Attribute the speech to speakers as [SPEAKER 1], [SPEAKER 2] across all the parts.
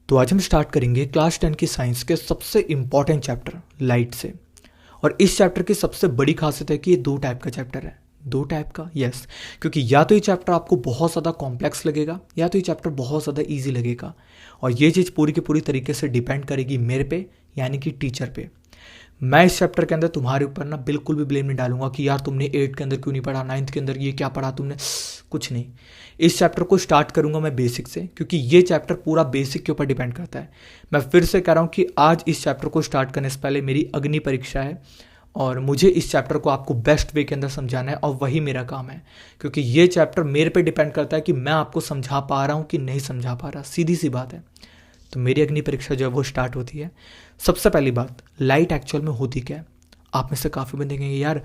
[SPEAKER 1] तो आज हम स्टार्ट करेंगे क्लास 10 की साइंस के सबसे इंपॉर्टेंट चैप्टर लाइट से। और इस चैप्टर की सबसे बड़ी खासियत है कि ये दो टाइप का चैप्टर है। दो टाइप का, यस, क्योंकि या तो ये चैप्टर आपको बहुत ज़्यादा कॉम्प्लेक्स लगेगा या तो ये चैप्टर बहुत ज़्यादा इजी लगेगा। और ये चीज़ पूरी की पूरी तरीके से डिपेंड करेगी मेरे पे, यानी कि टीचर पे। मैं इस चैप्टर के अंदर तुम्हारे ऊपर ना बिल्कुल भी ब्लेम नहीं डालूंगा कि यार तुमने 8 के अंदर क्यों नहीं पढ़ा, 9th के अंदर ये क्या पढ़ा तुमने, कुछ नहीं। इस चैप्टर को स्टार्ट करूंगा मैं बेसिक से, क्योंकि ये चैप्टर पूरा बेसिक के ऊपर डिपेंड करता है। मैं फिर से कह रहा हूँ कि आज इस चैप्टर को स्टार्ट करने से पहले मेरी अग्नि परीक्षा है और मुझे इस चैप्टर को आपको बेस्ट वे के अंदर समझाना है, और वही मेरा काम है। क्योंकि ये चैप्टर मेरे पे डिपेंड करता है कि मैं आपको समझा पा रहा हूँ कि नहीं समझा पा रहा, सीधी सी बात है। तो मेरी अग्नि परीक्षा जो है वो स्टार्ट होती है। सबसे पहली बात, लाइट एक्चुअल में होती क्या है। आप में से काफ़ी बंदे कहेंगे यार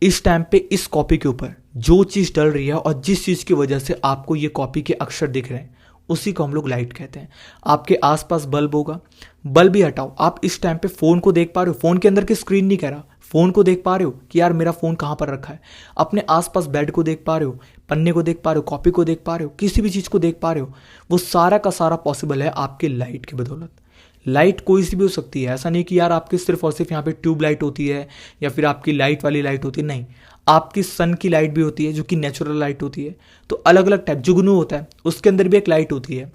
[SPEAKER 1] इस टाइम पे इस कॉपी के ऊपर जो चीज़ डल रही है और जिस चीज़ की वजह से आपको ये कॉपी के अक्षर दिख रहे हैं उसी को हम लोग लाइट कहते हैं। आपके आसपास बल्ब होगा, बल्ब ही हटाओ, आप इस टाइम पे फ़ोन को देख पा रहे हो, फ़ोन के अंदर की स्क्रीन नहीं कह रहा, फ़ोन को देख पा रहे हो कि यार मेरा फ़ोन कहाँ पर रखा है। अपने आसपास बेड को देख पा रहे हो, पन्ने को देख पा रहे हो, कॉपी को देख पा रहे हो, किसी भी चीज़ को देख पा रहे हो, वो सारा का सारा पॉसिबल है आपके लाइट की बदौलत। लाइट कोई सी भी हो सकती है, ऐसा नहीं कि यार आपकी सिर्फ और सिर्फ यहाँ पे ट्यूब लाइट होती है या फिर आपकी लाइट वाली लाइट होती है, नहीं। आपकी सन की लाइट भी होती है जो कि नेचुरल लाइट होती है। तो अलग अलग टाइप, जुगनू होता है उसके अंदर भी एक लाइट होती है।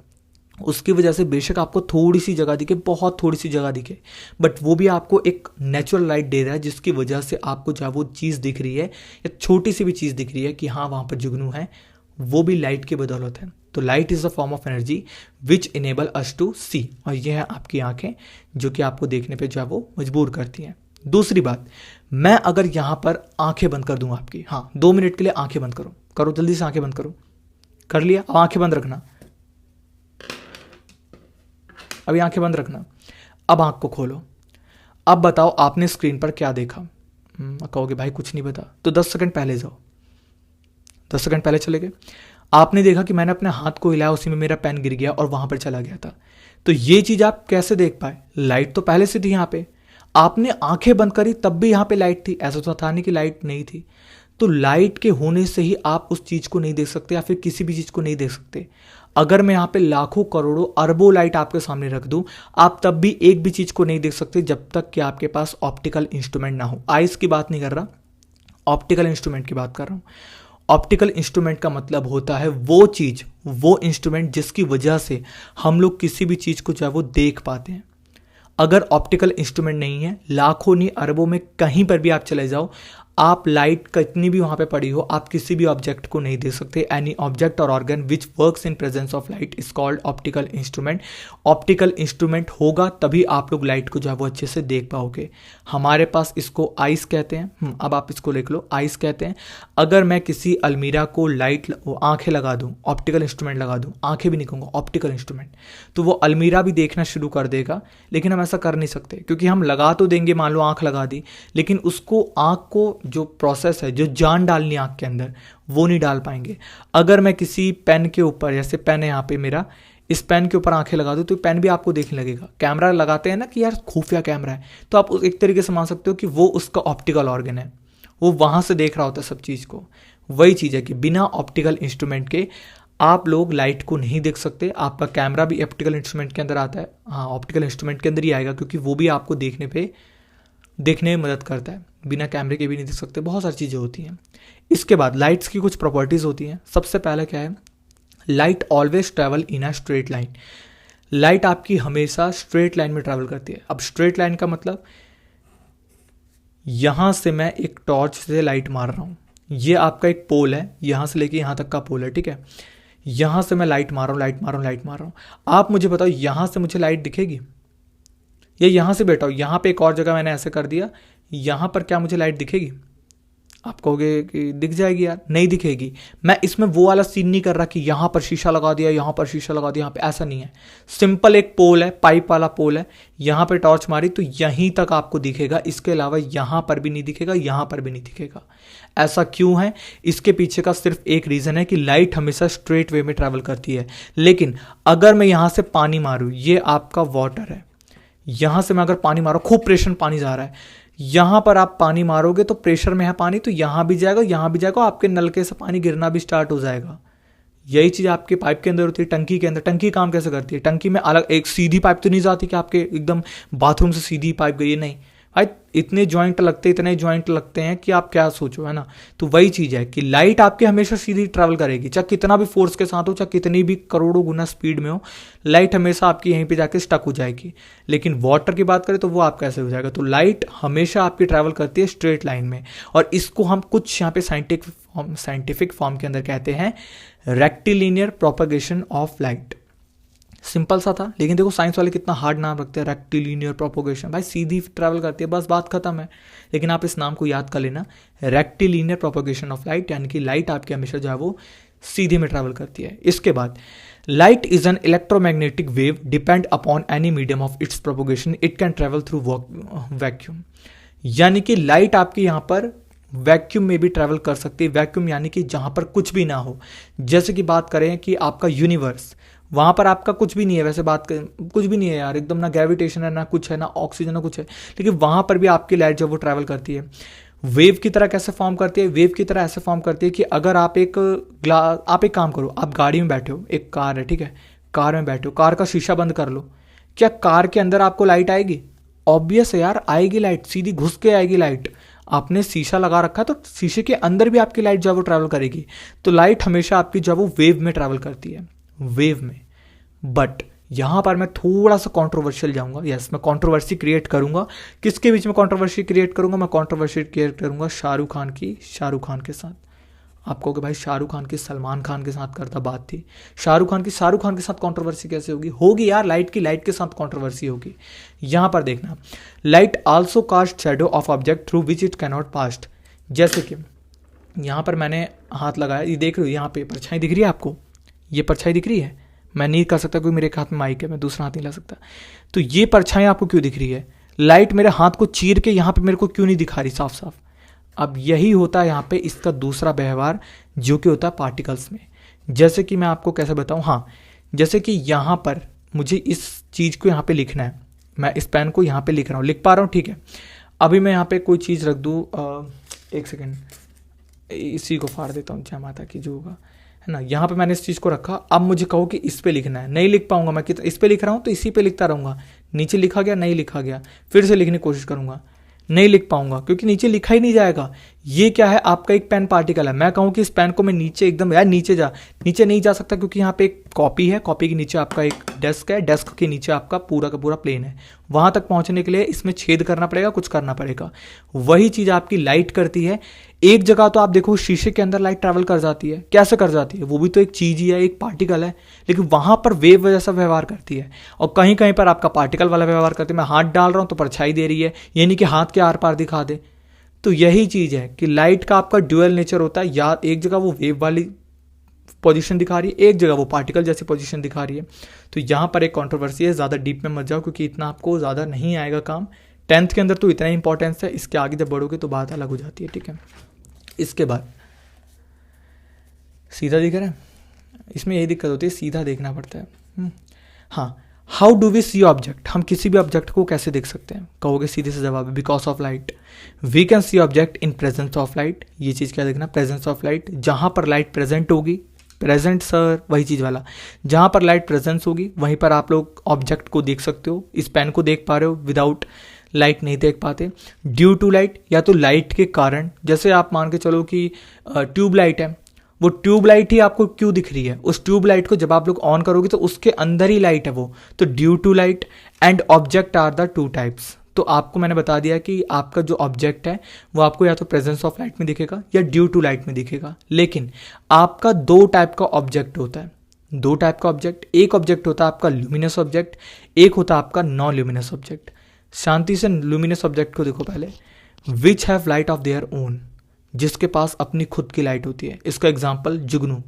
[SPEAKER 1] उसकी वजह से बेशक आपको थोड़ी सी जगह दिखे, बहुत थोड़ी सी जगह दिखे, बट वो भी आपको एक नेचुरल लाइट दे रहा है जिसकी वजह से आपको जहाँ वो चीज़ दिख रही है या छोटी सी भी चीज़ दिख रही है कि हाँ वहाँ पर जुगनू है, वो भी लाइट की बदौलत है। तो light is a form of energy which enable us to see, और ये है आपकी आंखें जो कि आपको देखने पे जो है वो मजबूर करती हैं। दूसरी बात, मैं अगर यहाँ पर आंखें बंद कर दूंगा आपकी, हाँ 2 मिनट के लिए आंखें बंद करो, करो जल्दी से आंखें बंद करो, कर लिया, अब आंखें बंद रखना, अभी आंखें बंद रखना। अब आंख को खोलो, अब बताओ आपने स्क्रीन पर क्या देखा। कहोगे भाई कुछ नहीं पता, तो 10 सेकंड पहले जाओ, 10 सेकंड पहले चले गए। आपने देखा कि मैंने अपने हाथ को हिलाया, उसी में मेरा पेन गिर गया और वहां पर चला गया था। तो ये चीज आप कैसे देख पाए, लाइट तो पहले से थी यहाँ पे, आपने आंखें बंद करी तब भी यहाँ पे लाइट थी, ऐसा तो था नहीं कि लाइट नहीं थी। तो लाइट के होने से ही आप उस चीज को नहीं देख सकते या फिर किसी भी चीज को नहीं देख सकते। अगर मैं यहाँ पे लाखों करोड़ों अरबों लाइट आपके सामने रख दूं, आप तब भी एक भी चीज को नहीं देख सकते जब तक कि आपके पास ऑप्टिकल इंस्ट्रूमेंट ना हो। आइस की बात नहीं कर रहा, ऑप्टिकल इंस्ट्रूमेंट की बात कर रहा हूं। ऑप्टिकल इंस्ट्रूमेंट का मतलब होता है वो चीज, वो इंस्ट्रूमेंट जिसकी वजह से हम लोग किसी भी चीज को जो है वो देख पाते हैं। अगर ऑप्टिकल इंस्ट्रूमेंट नहीं है, लाखों नहीं अरबों में कहीं पर भी आप चले जाओ, आप लाइट कितनी भी वहां पे पड़ी हो, आप किसी भी ऑब्जेक्ट को नहीं देख सकते। एनी ऑब्जेक्ट और organ which works in presence of light is called optical instrument. Optical instrument होगा तभी आप लोग लाइट को जो है वो अच्छे से देख पाओगे। हमारे पास इसको आइस कहते हैं, अब आप इसको लिख लो, आइस कहते हैं। अगर मैं किसी अलमीरा को लाइट आंखें लगा दूं, ऑप्टिकल इंस्ट्रूमेंट लगा दूं, आंखें भी नहीं कहूंगा, ऑप्टिकल इंस्ट्रूमेंट, तो वो अलमीरा भी देखना शुरू कर देगा। लेकिन हम ऐसा कर नहीं सकते, क्योंकि हम लगा तो देंगे, मान लो आंख लगा दी, लेकिन उसको आंख को जो प्रोसेस है, जो जान डालनी आंख के अंदर, वो नहीं डाल पाएंगे। अगर मैं किसी पेन के ऊपर, जैसे पेन है यहाँ पे मेरा, इस पेन के ऊपर आंखें लगा दूं तो पेन भी आपको देखने लगेगा। कैमरा लगाते हैं ना कि यार खुफिया कैमरा है, तो आप एक तरीके से मान सकते हो कि वो उसका ऑप्टिकल ऑर्गन है, वो वहां से देख रहा होता है सब चीज को। वही चीज है कि बिना ऑप्टिकल इंस्ट्रूमेंट के आप लोग लाइट को नहीं देख सकते। आपका कैमरा भी ऑप्टिकल इंस्ट्रूमेंट के अंदर आता है, हाँ ऑप्टिकल इंस्ट्रूमेंट के अंदर ही आएगा, क्योंकि वो भी आपको देखने में मदद करता है। बिना कैमरे के भी नहीं देख सकते, बहुत सारी चीज़ें होती हैं। इसके बाद लाइट्स की कुछ प्रॉपर्टीज़ होती हैं। सबसे पहला क्या है, light always travel in a straight line. Light आपकी हमेशा स्ट्रेट लाइन में ट्रैवल करती है। अब स्ट्रेट लाइन का मतलब, यहां से मैं एक टॉर्च से लाइट मार रहा हूं, ये आपका एक पोल है, यहां से लेके यहां तक का पोल है, ठीक है। यहां से मैं लाइट मार रहा हूं, लाइट मार रहा हूं, लाइट मार रहा हूं। आप मुझे बताओ यहां से मुझे लाइट दिखेगी, या यहां से बैठा हूं, यहां पे एक और जगह मैंने ऐसे कर दिया, यहां पर क्या मुझे लाइट दिखेगी? आप कहोगे कि दिख जाएगी यार, नहीं दिखेगी। मैं इसमें वो वाला सीन नहीं कर रहा कि यहां पर शीशा लगा दिया, यहां पर शीशा लगा दिया, यहां पे, ऐसा नहीं है। सिंपल एक पोल है, पाइप वाला पोल है, यहां पे टॉर्च मारी तो यहीं तक आपको दिखेगा, इसके अलावा यहां पर भी नहीं दिखेगा, यहां पर भी नहीं दिखेगा। ऐसा क्यों है? इसके पीछे का सिर्फ एक रीजन है कि लाइट हमेशा स्ट्रेट वे में ट्रैवल करती है। लेकिन अगर मैं यहां से पानी मारूं, ये आपका वाटर है, यहां से मैं अगर पानी मारूं, खूब प्रेशर पानी जा रहा है, यहां पर आप पानी मारोगे तो प्रेशर में है पानी, तो यहां भी जाएगा, यहां भी जाएगा, आपके नलके से पानी गिरना भी स्टार्ट हो जाएगा। यही चीज़ आपके पाइप के अंदर होती है, टंकी के अंदर। टंकी काम कैसे करती है? टंकी में अलग एक सीधी पाइप तो नहीं जाती कि आपके एकदम बाथरूम से सीधी पाइप गई है, नहीं भाई, इतने जॉइंट लगते हैं, इतने जॉइंट लगते हैं कि आप क्या सोचो, है ना। तो वही चीज़ है कि लाइट आपके हमेशा सीधी ट्रैवल करेगी, चाहे कितना भी फोर्स के साथ हो, चाहे कितनी भी करोड़ों गुना स्पीड में हो, लाइट हमेशा आपकी यहीं पे जाके स्टक हो जाएगी। लेकिन वाटर की बात करें तो वो आप कैसे हो जाएगा? तो लाइट हमेशा आपकी ट्रैवल करती है स्ट्रेट लाइन में, और इसको हम कुछ यहाँ पे साइंटिफिक फॉर्म के अंदर कहते हैं rectilinear propagation of light. Simple सा था, लेकिन देखो साइंस वाले कितना हार्ड नाम रखते हैं, रेक्टिलिनियर प्रोपोगेशन। भाई सीधी ट्रैवल करती है, बस बात खत्म है। लेकिन आप इस नाम को याद कर लेना, रेक्टिलिनियर प्रोपोगेशन ऑफ लाइट, यानी कि लाइट आपकी हमेशा जो है वो सीधे में ट्रैवल करती है। इसके बाद light is an electromagnetic wave depend upon any medium of its propagation, it can travel through vacuum. यानी कि लाइट आपकी यहाँ पर वैक्यूम में भी ट्रैवल कर सकती है। वैक्यूम यानी कि जहां पर कुछ भी ना हो। जैसे कि बात करें कि आपका यूनिवर्स, वहां पर आपका कुछ भी नहीं है, वैसे बात करें कुछ भी नहीं है यार, एकदम ना ग्रेविटेशन है, ना कुछ है, ना ऑक्सीजन, ना कुछ है, लेकिन वहां पर भी आपकी लाइट जब वो ट्रैवल करती है वेव की तरह। कैसे फॉर्म करती है? वेव की तरह ऐसे फॉर्म करती है कि अगर आप एक काम करो, आप गाड़ी में बैठे हो, एक कार है, ठीक है, कार में बैठे हो, कार का शीशा बंद कर लो, क्या कार के अंदर आपको लाइट आएगी? ऑब्वियस है यार, आएगी लाइट, सीधी घुस के आएगी लाइट। आपने शीशा लगा रखा है तो शीशे के अंदर भी आपकी लाइट जो है वो ट्रैवल करेगी। तो लाइट हमेशा आपकी जो है वो वेव में ट्रैवल करती है, वेव में। बट यहां पर मैं थोड़ा सा कंट्रोवर्शियल जाऊंगा। यस, मैं कंट्रोवर्सी क्रिएट करूंगा। किसके बीच में कंट्रोवर्सी क्रिएट करूंगा? मैं कंट्रोवर्सी क्रिएट करूंगा शाहरुख खान के साथ। आप कहोगे भाई शाहरुख खान की सलमान खान के साथ करता बात थी, शाहरुख खान के साथ कंट्रोवर्सी कैसे होगी? होगी यार, लाइट के साथ कंट्रोवर्सी होगी। यहां पर देखना, light also cast shadow of object through which it cannot past. जैसे कि यहां पर मैंने हाथ लगाया, ये देख रहे हो, यहाँ पे परछाई दिख रही है आपको, ये परछाई दिख रही है। मैं नहीं कर सकता क्योंकि मेरे हाथ में माइक है, मैं दूसरा हाथ नहीं ला सकता। तो ये परछाई आपको क्यों दिख रही है? लाइट मेरे हाथ को चीर के यहाँ पे मेरे को क्यों नहीं दिखा रही साफ साफ? अब यही होता है यहाँ पे इसका दूसरा व्यवहार, जो कि होता है पार्टिकल्स में। जैसे कि मैं आपको कैसे बताऊँ, हाँ, जैसे कि यहाँ पर मुझे इस चीज़ को यहाँ पे लिखना है, मैं इस पेन को यहाँ पे लिख रहा हूँ, लिख पा रहा हूँ, ठीक है। अभी मैं यहाँ पे कोई चीज़ रख दूँ, एक सेकेंड, इसी को फाड़ देता हूँ, जय माता की, जो होगा, है ना। यहाँ पे मैंने इस चीज़ को रखा, अब मुझे कहो कि इस पे लिखना है, नहीं लिख पाऊंगा मैं। इस पे लिख रहा हूँ तो इसी पे लिखता रहूँगा, नीचे लिखा गया, नहीं लिखा गया, फिर से लिखने की कोशिश करूँगा, नहीं लिख पाऊंगा क्योंकि नीचे लिखा ही नहीं जाएगा। ये क्या है? आपका एक पेन पार्टिकल है। मैं कहूँ कि इस पेन को मैं नीचे एकदम, यार नीचे जा, नीचे नहीं जा सकता क्योंकि यहाँ पे एक कॉपी है, कॉपी के नीचे आपका एक डेस्क है, डेस्क के नीचे आपका पूरा का पूरा प्लेन है। वहां तक पहुंचने के लिए इसमें छेद करना पड़ेगा, कुछ करना पड़ेगा। वही चीज आपकी लाइट करती है। एक जगह तो आप देखो शीशे के अंदर लाइट ट्रैवल कर जाती है, कैसे कर जाती है? वो भी तो एक चीज ही है, एक पार्टिकल है, लेकिन वहां पर वेव जैसा व्यवहार करती है, और कहीं कहीं पर आपका पार्टिकल वाला व्यवहार करती है। मैं हाथ डाल रहा हूं तो परछाई दे रही है, ये नहीं कि हाथ के आर पार दिखा दे। तो यही चीज है कि लाइट का आपका ड्यूअल नेचर होता है, या एक जगह वो वेव वाली पोजीशन दिखा रही है, एक जगह वो पार्टिकल जैसी पोजीशन दिखा रही है। तो यहां पर एक कंट्रोवर्सी है, ज्यादा डीप में मत जाओ क्योंकि इतना आपको ज्यादा नहीं आएगा काम। 10th के अंदर तो इतना इंपॉर्टेंस है, इसके आगे जब बढ़ोगे तो बात अलग हो जाती है, ठीक है। इसके बाद सीधा दिख रहा है, इसमें यही दिक्कत होती है, सीधा देखना पड़ता है। हाँ, how do we see object? हम किसी भी ऑब्जेक्ट को कैसे देख सकते हैं? कहोगे सीधे से जवाब है because of light. We can see object in presence of light. ये चीज क्या देखना? Presence of light. जहां पर लाइट प्रेजेंट होगी, प्रेजेंट सर वही चीज वाला, जहां पर लाइट प्रेजेंस होगी वहीं पर आप लोग ऑब्जेक्ट को देख सकते हो। इस पेन को देख पा रहे हो, विदाउट लाइट नहीं देख पाते। ड्यू टू लाइट, या तो लाइट के कारण, जैसे आप मान के चलो कि ट्यूब लाइट है, वो ट्यूब लाइट ही आपको क्यों दिख रही है? उस ट्यूब लाइट को जब आप लोग ऑन करोगे तो उसके अंदर ही लाइट है वो। तो due to light and object are the two types. तो आपको मैंने बता दिया कि आपका जो ऑब्जेक्ट है वो आपको या तो प्रेजेंस ऑफ लाइट में दिखेगा या ड्यू टू लाइट में दिखेगा। लेकिन आपका दो टाइप का ऑब्जेक्ट होता है, दो टाइप का ऑब्जेक्ट। एक ऑब्जेक्ट होता है आपका ल्यूमिनस ऑब्जेक्ट, एक होता है आपका नॉन ल्यूमिनस ऑब्जेक्ट। शांति से ल्यूमिनस ऑब्जेक्ट को देखो पहले, which have light of their own, जिसके पास अपनी खुद की लाइट होती है। इसका एग्जाम्पल जुगनू,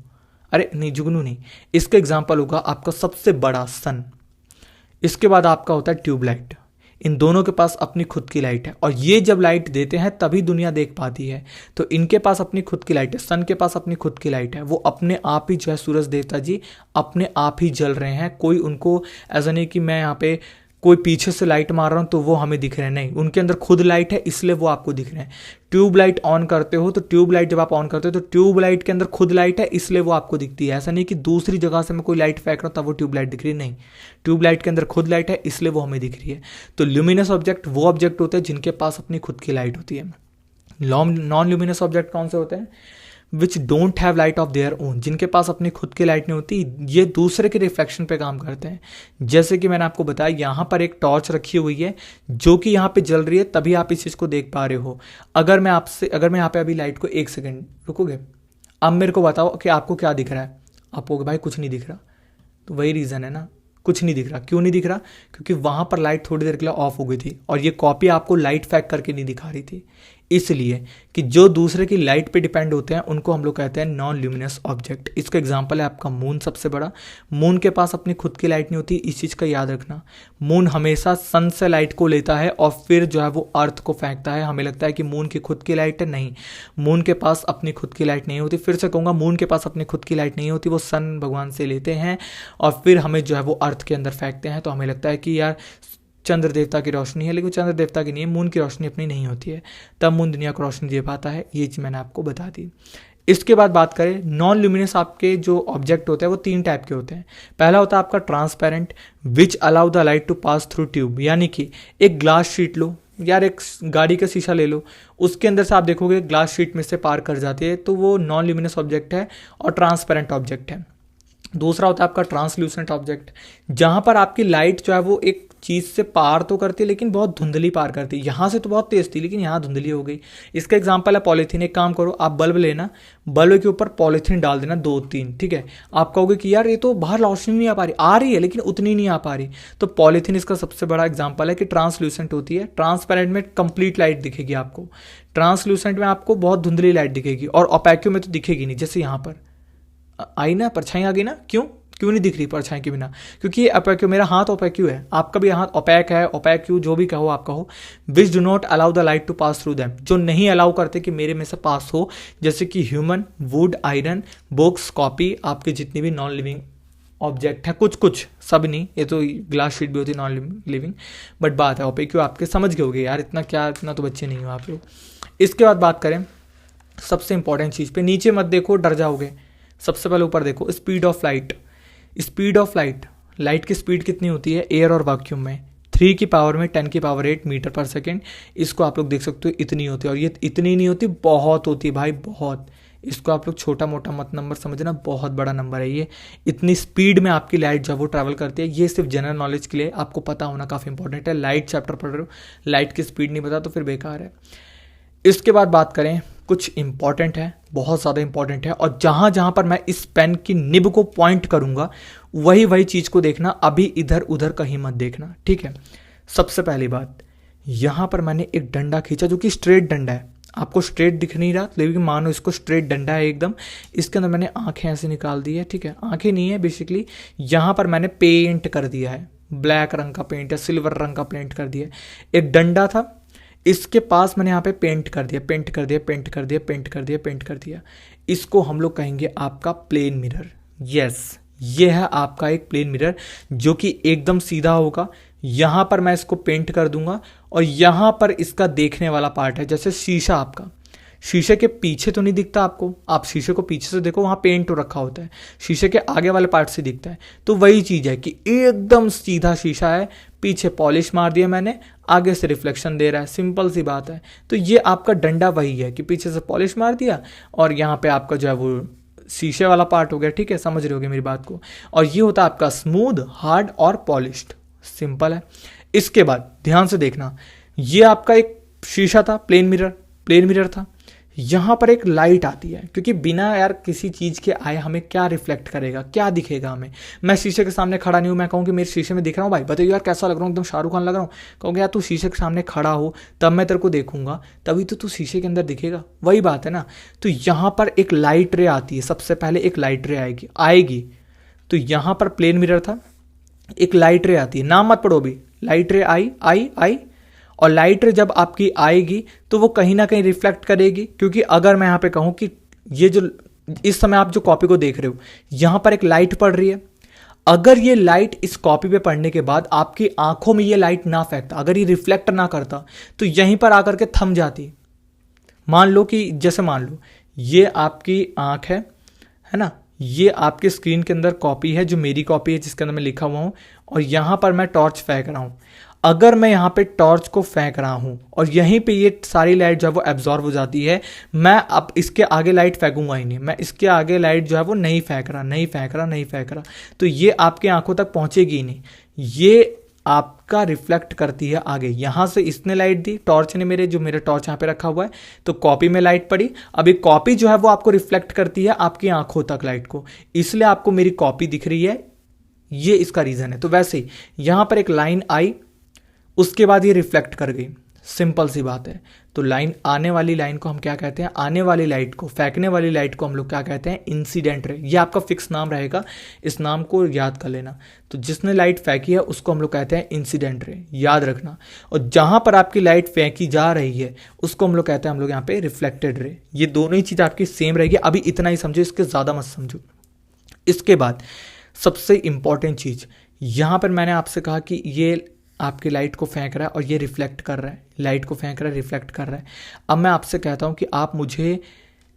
[SPEAKER 1] अरे नहीं जुगनू नहीं, इसका एग्जाम्पल होगा आपका सबसे बड़ा सन। इसके बाद आपका होता है ट्यूबलाइट। इन दोनों के पास अपनी खुद की लाइट है, और ये जब लाइट देते हैं तभी दुनिया देख पाती है। तो इनके पास अपनी खुद की लाइट है, सन के पास अपनी खुद की लाइट है। वो अपने आप ही जो है सूरज देवता जी अपने आप ही जल रहे हैं। कोई उनको ऐसा नहीं कि मैं यहाँ पे कोई पीछे से लाइट मार रहा हूँ तो वो हमें दिख रहे हैं, नहीं, उनके अंदर खुद लाइट है इसलिए वो आपको दिख रहे हैं। ट्यूब लाइट ऑन करते हो तो ट्यूब लाइट जब आप ऑन करते हो तो ट्यूब लाइट के अंदर खुद लाइट है इसलिए वो आपको दिखती है। ऐसा नहीं कि दूसरी जगह से मैं कोई लाइट फेंक रहा हूँ तब वो ट्यूब लाइट दिख रही है, नहीं, ट्यूब लाइट के अंदर खुद लाइट है इसलिए वो हमें दिख रही है। तो ल्यूमिनस ऑब्जेक्ट वो ऑब्जेक्ट होते हैं जिनके पास अपनी खुद की लाइट होती है। नॉन ल्यूमिनस ऑब्जेक्ट कौन से होते हैं? Which don't have light of their own, जिनके पास अपनी खुद की लाइट नहीं होती, ये दूसरे के रिफ्लेक्शन पे काम करते हैं। जैसे कि मैंने आपको बताया यहाँ पर एक टॉर्च रखी हुई है जो कि यहाँ पे जल रही है, तभी आप इस चीज़ को देख पा रहे हो। अगर मैं यहाँ पे अभी लाइट को 1 सेकेंड रुकोगे, अब मेरे को बताओ कि आपको क्या दिख रहा है। आप कहोगे भाई कुछ नहीं दिख रहा, तो वही रीज़न है ना, कुछ नहीं दिख रहा। क्यों नहीं दिख रहा? क्योंकि वहाँ पर लाइट थोड़ी देर के लिए ऑफ हो गई थी और ये कॉपी आपको लाइट फैक करके नहीं दिखा रही थी। इसलिए कि जो दूसरे की लाइट पे डिपेंड होते हैं उनको हम लोग कहते हैं नॉन ल्यूमिनस ऑब्जेक्ट। इसका एग्जांपल है आपका मून, सबसे बड़ा। मून के पास अपनी खुद की लाइट नहीं होती, इस चीज़ का याद रखना। मून हमेशा सन से लाइट को लेता है और फिर जो है वो अर्थ को फेंकता है। हमें लगता है कि मून की खुद की लाइट है, नहीं, मून के पास अपनी खुद की लाइट नहीं होती। फिर से कहूँगा, मून के पास अपनी खुद की लाइट नहीं होती, वो सन भगवान से लेते हैं और फिर हमें जो है वो अर्थ के अंदर फेंकते हैं। तो हमें लगता है कि यार चंद्र देवता की रोशनी है, लेकिन चंद्र देवता की नहीं है, मून की रोशनी अपनी नहीं होती है, तब मून दुनिया को रोशनी दे पाता है। ये चीज़ मैंने आपको बता दी। इसके बाद बात करें नॉन ल्यूमिनस, आपके जो ऑब्जेक्ट होते हैं वो 3 टाइप के होते हैं। पहला होता है आपका transparent, which allow the light to pass through tube, यानी कि एक ग्लास शीट लो यार, एक गाड़ी का शीशा ले लो, उसके अंदर से आप देखोगे ग्लास शीट में से पार कर जाती है, तो वो नॉन ल्यूमिनस ऑब्जेक्ट है और ट्रांसपेरेंट ऑब्जेक्ट है। दूसरा होता है आपका ट्रांसल्यूसेंट ऑब्जेक्ट, जहां पर आपकी लाइट जो है वो एक चीज़ से पार तो करती है लेकिन बहुत धुंधली पार करती है। यहाँ से तो बहुत तेज थी लेकिन यहाँ धुंधली हो गई। इसका एग्जांपल है पॉलीथीन। एक काम करो, आप बल्ब लेना, बल्ब के ऊपर पॉलीथीन डाल देना 2-3, ठीक है। आप कहोगे कि यार ये तो बाहर रोशनी नहीं आ रही है लेकिन उतनी नहीं आ पा रही। तो पॉलीथीन इसका सबसे बड़ा एग्जाम्पल है कि ट्रांसल्यूसेंट होती है। ट्रांसपेरेंट में कंप्लीट लाइट दिखेगी आपको, ट्रांसल्यूसेंट में आपको बहुत धुंधली लाइट दिखेगी और ओपैक्यू में तो दिखेगी नहीं। जैसे यहाँ पर आई ना, परछाई आ गई ना, क्यों नहीं दिख रही परछाई के बिना? क्योंकि ये ओपैक्यू, मेरा हाथ ओपैक्यू है, आपका भी हाथ ओपैक है, ओपैक्यू जो भी कहो आप कहो। Which do not allow the light to pass through them, जो नहीं अलाउ करते कि मेरे में से पास हो, जैसे कि human, would, iron, books, copy, आपके जितनी भी नॉन लिविंग ऑब्जेक्ट है, कुछ सब नहीं, ये तो ग्लास शीट भी होती है नॉन लिविंग, बट बात है ओपैक्यू, आपके समझ गए होगे यार, इतना तो बच्चे नहीं हो आप लोग। इसके बाद बात करें सबसे इंपॉर्टेंट चीज़ पे, नीचे मत देखो, डर जाओगे। सबसे पहले ऊपर देखो, speed of light. Speed of light, light की स्पीड कितनी होती है एयर और वैक्यूम में? 3 की पावर में 10 की पावर 8 मीटर पर सेकेंड। इसको आप लोग देख सकते हो, इतनी होती है। और ये इतनी नहीं होती, बहुत होती है भाई, बहुत। इसको आप लोग छोटा मोटा मत नंबर समझना, बहुत बड़ा नंबर है ये। इतनी स्पीड में आपकी लाइट जब वो ट्रैवल करती है, ये सिर्फ जनरल नॉलेज के लिए आपको पता होना काफ़ी इंपॉर्टेंट है। लाइट चैप्टर पढ़ रहे हो, लाइट की स्पीड नहीं पता तो फिर बेकार है। इसके बाद बात करें, कुछ इंपॉर्टेंट है, बहुत ज़्यादा इंपॉर्टेंट है, और जहाँ जहाँ पर मैं इस पेन की निब को पॉइंट करूँगा वही चीज़ को देखना, अभी इधर उधर कहीं मत देखना, ठीक है। सबसे पहली बात, यहाँ पर मैंने एक डंडा खींचा जो कि स्ट्रेट डंडा है। आपको स्ट्रेट दिख नहीं रहा लेकिन मानो इसको स्ट्रेट डंडा है एकदम। इसके अंदर मैंने आंखें ऐसे निकाल दी है, ठीक है। आंखें नहीं है बेसिकली, यहाँ पर मैंने पेंट कर दिया है, ब्लैक रंग का पेंट या सिल्वर रंग का पेंट कर दिया। एक डंडा था, इसके पास मैंने यहाँ पे पेंट कर दिया। इसको हम लोग कहेंगे आपका प्लेन मिरर। यस, ये है आपका एक प्लेन मिरर जो कि एकदम सीधा होगा। यहाँ पर मैं इसको पेंट कर दूंगा और यहाँ पर इसका देखने वाला पार्ट है, जैसे शीशा आपका। शीशे के पीछे तो नहीं दिखता आपको, आप शीशे को पीछे से देखो, वहाँ पेंट तो रखा होता है, शीशे के आगे वाले पार्ट से दिखता है। तो वही चीज़ है कि एकदम सीधा शीशा है, पीछे पॉलिश मार दिया मैंने, आगे से रिफ्लेक्शन दे रहा है, सिंपल सी बात है। तो ये आपका डंडा वही है कि पीछे से पॉलिश मार दिया और यहाँ पे आपका जो है वो शीशे वाला पार्ट हो गया, ठीक है, समझ रहे होगे मेरी बात को। और ये होता है आपका स्मूथ, हार्ड और पॉलिश्ड, सिंपल है। इसके बाद ध्यान से देखना, ये आपका एक शीशा था, प्लेन मिरर था। यहाँ पर एक लाइट आती है, क्योंकि बिना यार किसी चीज़ के आए हमें क्या रिफ्लेक्ट करेगा, क्या दिखेगा हमें। मैं शीशे के सामने खड़ा नहीं हूँ, मैं कहूँ कि मेरे शीशे में दिख रहा हूँ, भाई बताइए यार कैसा लग रहा हूँ, एकदम शाहरुख खान लग रहा हूँ। कहूँगा यार तू शीशे के सामने खड़ा हो तब मैं तेरे को देखूंगा, तभी तो तू शीशे के अंदर दिखेगा, वही बात है ना। तो यहाँ पर एक लाइट रे आती है, सबसे पहले एक लाइट रे आएगी। तो यहाँ पर प्लेन मिरर था, एक लाइट रे आती है, नाम मत पढ़ो भी, लाइट रे आई। और लाइट रे जब आपकी आएगी तो वो कहीं ना कहीं रिफ्लेक्ट करेगी, क्योंकि अगर मैं यहाँ पे कहूँ कि ये जो इस समय आप जो कॉपी को देख रहे हो, यहाँ पर एक लाइट पड़ रही है। अगर ये लाइट इस कॉपी पे पड़ने के बाद आपकी आंखों में ये लाइट ना फेंकता, अगर ये रिफ्लेक्ट ना करता, तो यहीं पर आकर के थम जाती। मान लो कि जैसे मान लो ये आपकी आंख है ना, ये आपके स्क्रीन के अंदर कॉपी है जो मेरी कॉपी है जिसके अंदर मैं लिखा हुआ हूं, और यहां पर मैं टॉर्च फेंक रहा हूं। अगर मैं यहाँ पे टॉर्च को फेंक रहा हूं और यहीं पे ये सारी लाइट जो है वो एब्जॉर्ब हो जाती है, मैं अब इसके आगे लाइट फेंकूंगा ही नहीं, मैं इसके आगे लाइट जो है वो नहीं फेंक रहा, तो ये आपकी आंखों तक पहुंचेगी ही नहीं, ये आपका रिफ्लेक्ट करती है आगे। यहां से इसने लाइट दी, टॉर्च ने, मेरे टॉर्च यहां पे रखा हुआ है, तो कॉपी में लाइट पड़ी। अभी कॉपी जो है वो आपको रिफ्लेक्ट करती है आपकी आंखों तक लाइट को, इसलिए आपको मेरी कॉपी दिख रही है, ये इसका रीजन है। तो वैसे ही यहां पर एक लाइन आई, उसके बाद ये रिफ्लेक्ट कर गई, सिंपल सी बात है। तो लाइन, आने वाली लाइन को हम क्या कहते हैं, आने वाली लाइट को, फेंकने वाली लाइट को हम लोग क्या कहते हैं, इंसिडेंट रे। ये आपका फिक्स नाम रहेगा, इस नाम को याद कर लेना। तो जिसने लाइट फेंकी है उसको हम लोग कहते हैं इंसिडेंट रे, याद रखना। और जहां पर आपकी लाइट फेंकी जा रही है उसको हम लोग कहते हैं, हम लोग यहाँ पे रिफ्लेक्टेड रे। ये दोनों ही चीज आपकी सेम रहेगी, अभी इतना ही समझो, इसके ज्यादा मत समझो। इसके बाद सबसे इंपॉर्टेंट चीज, यहां पर मैंने आपसे कहा कि ये आपकी लाइट को फेंक रहा है और ये रिफ्लेक्ट कर रहा है, लाइट को फेंक रहा है, रिफ्लेक्ट कर रहा है। अब मैं आपसे कहता हूं कि आप मुझे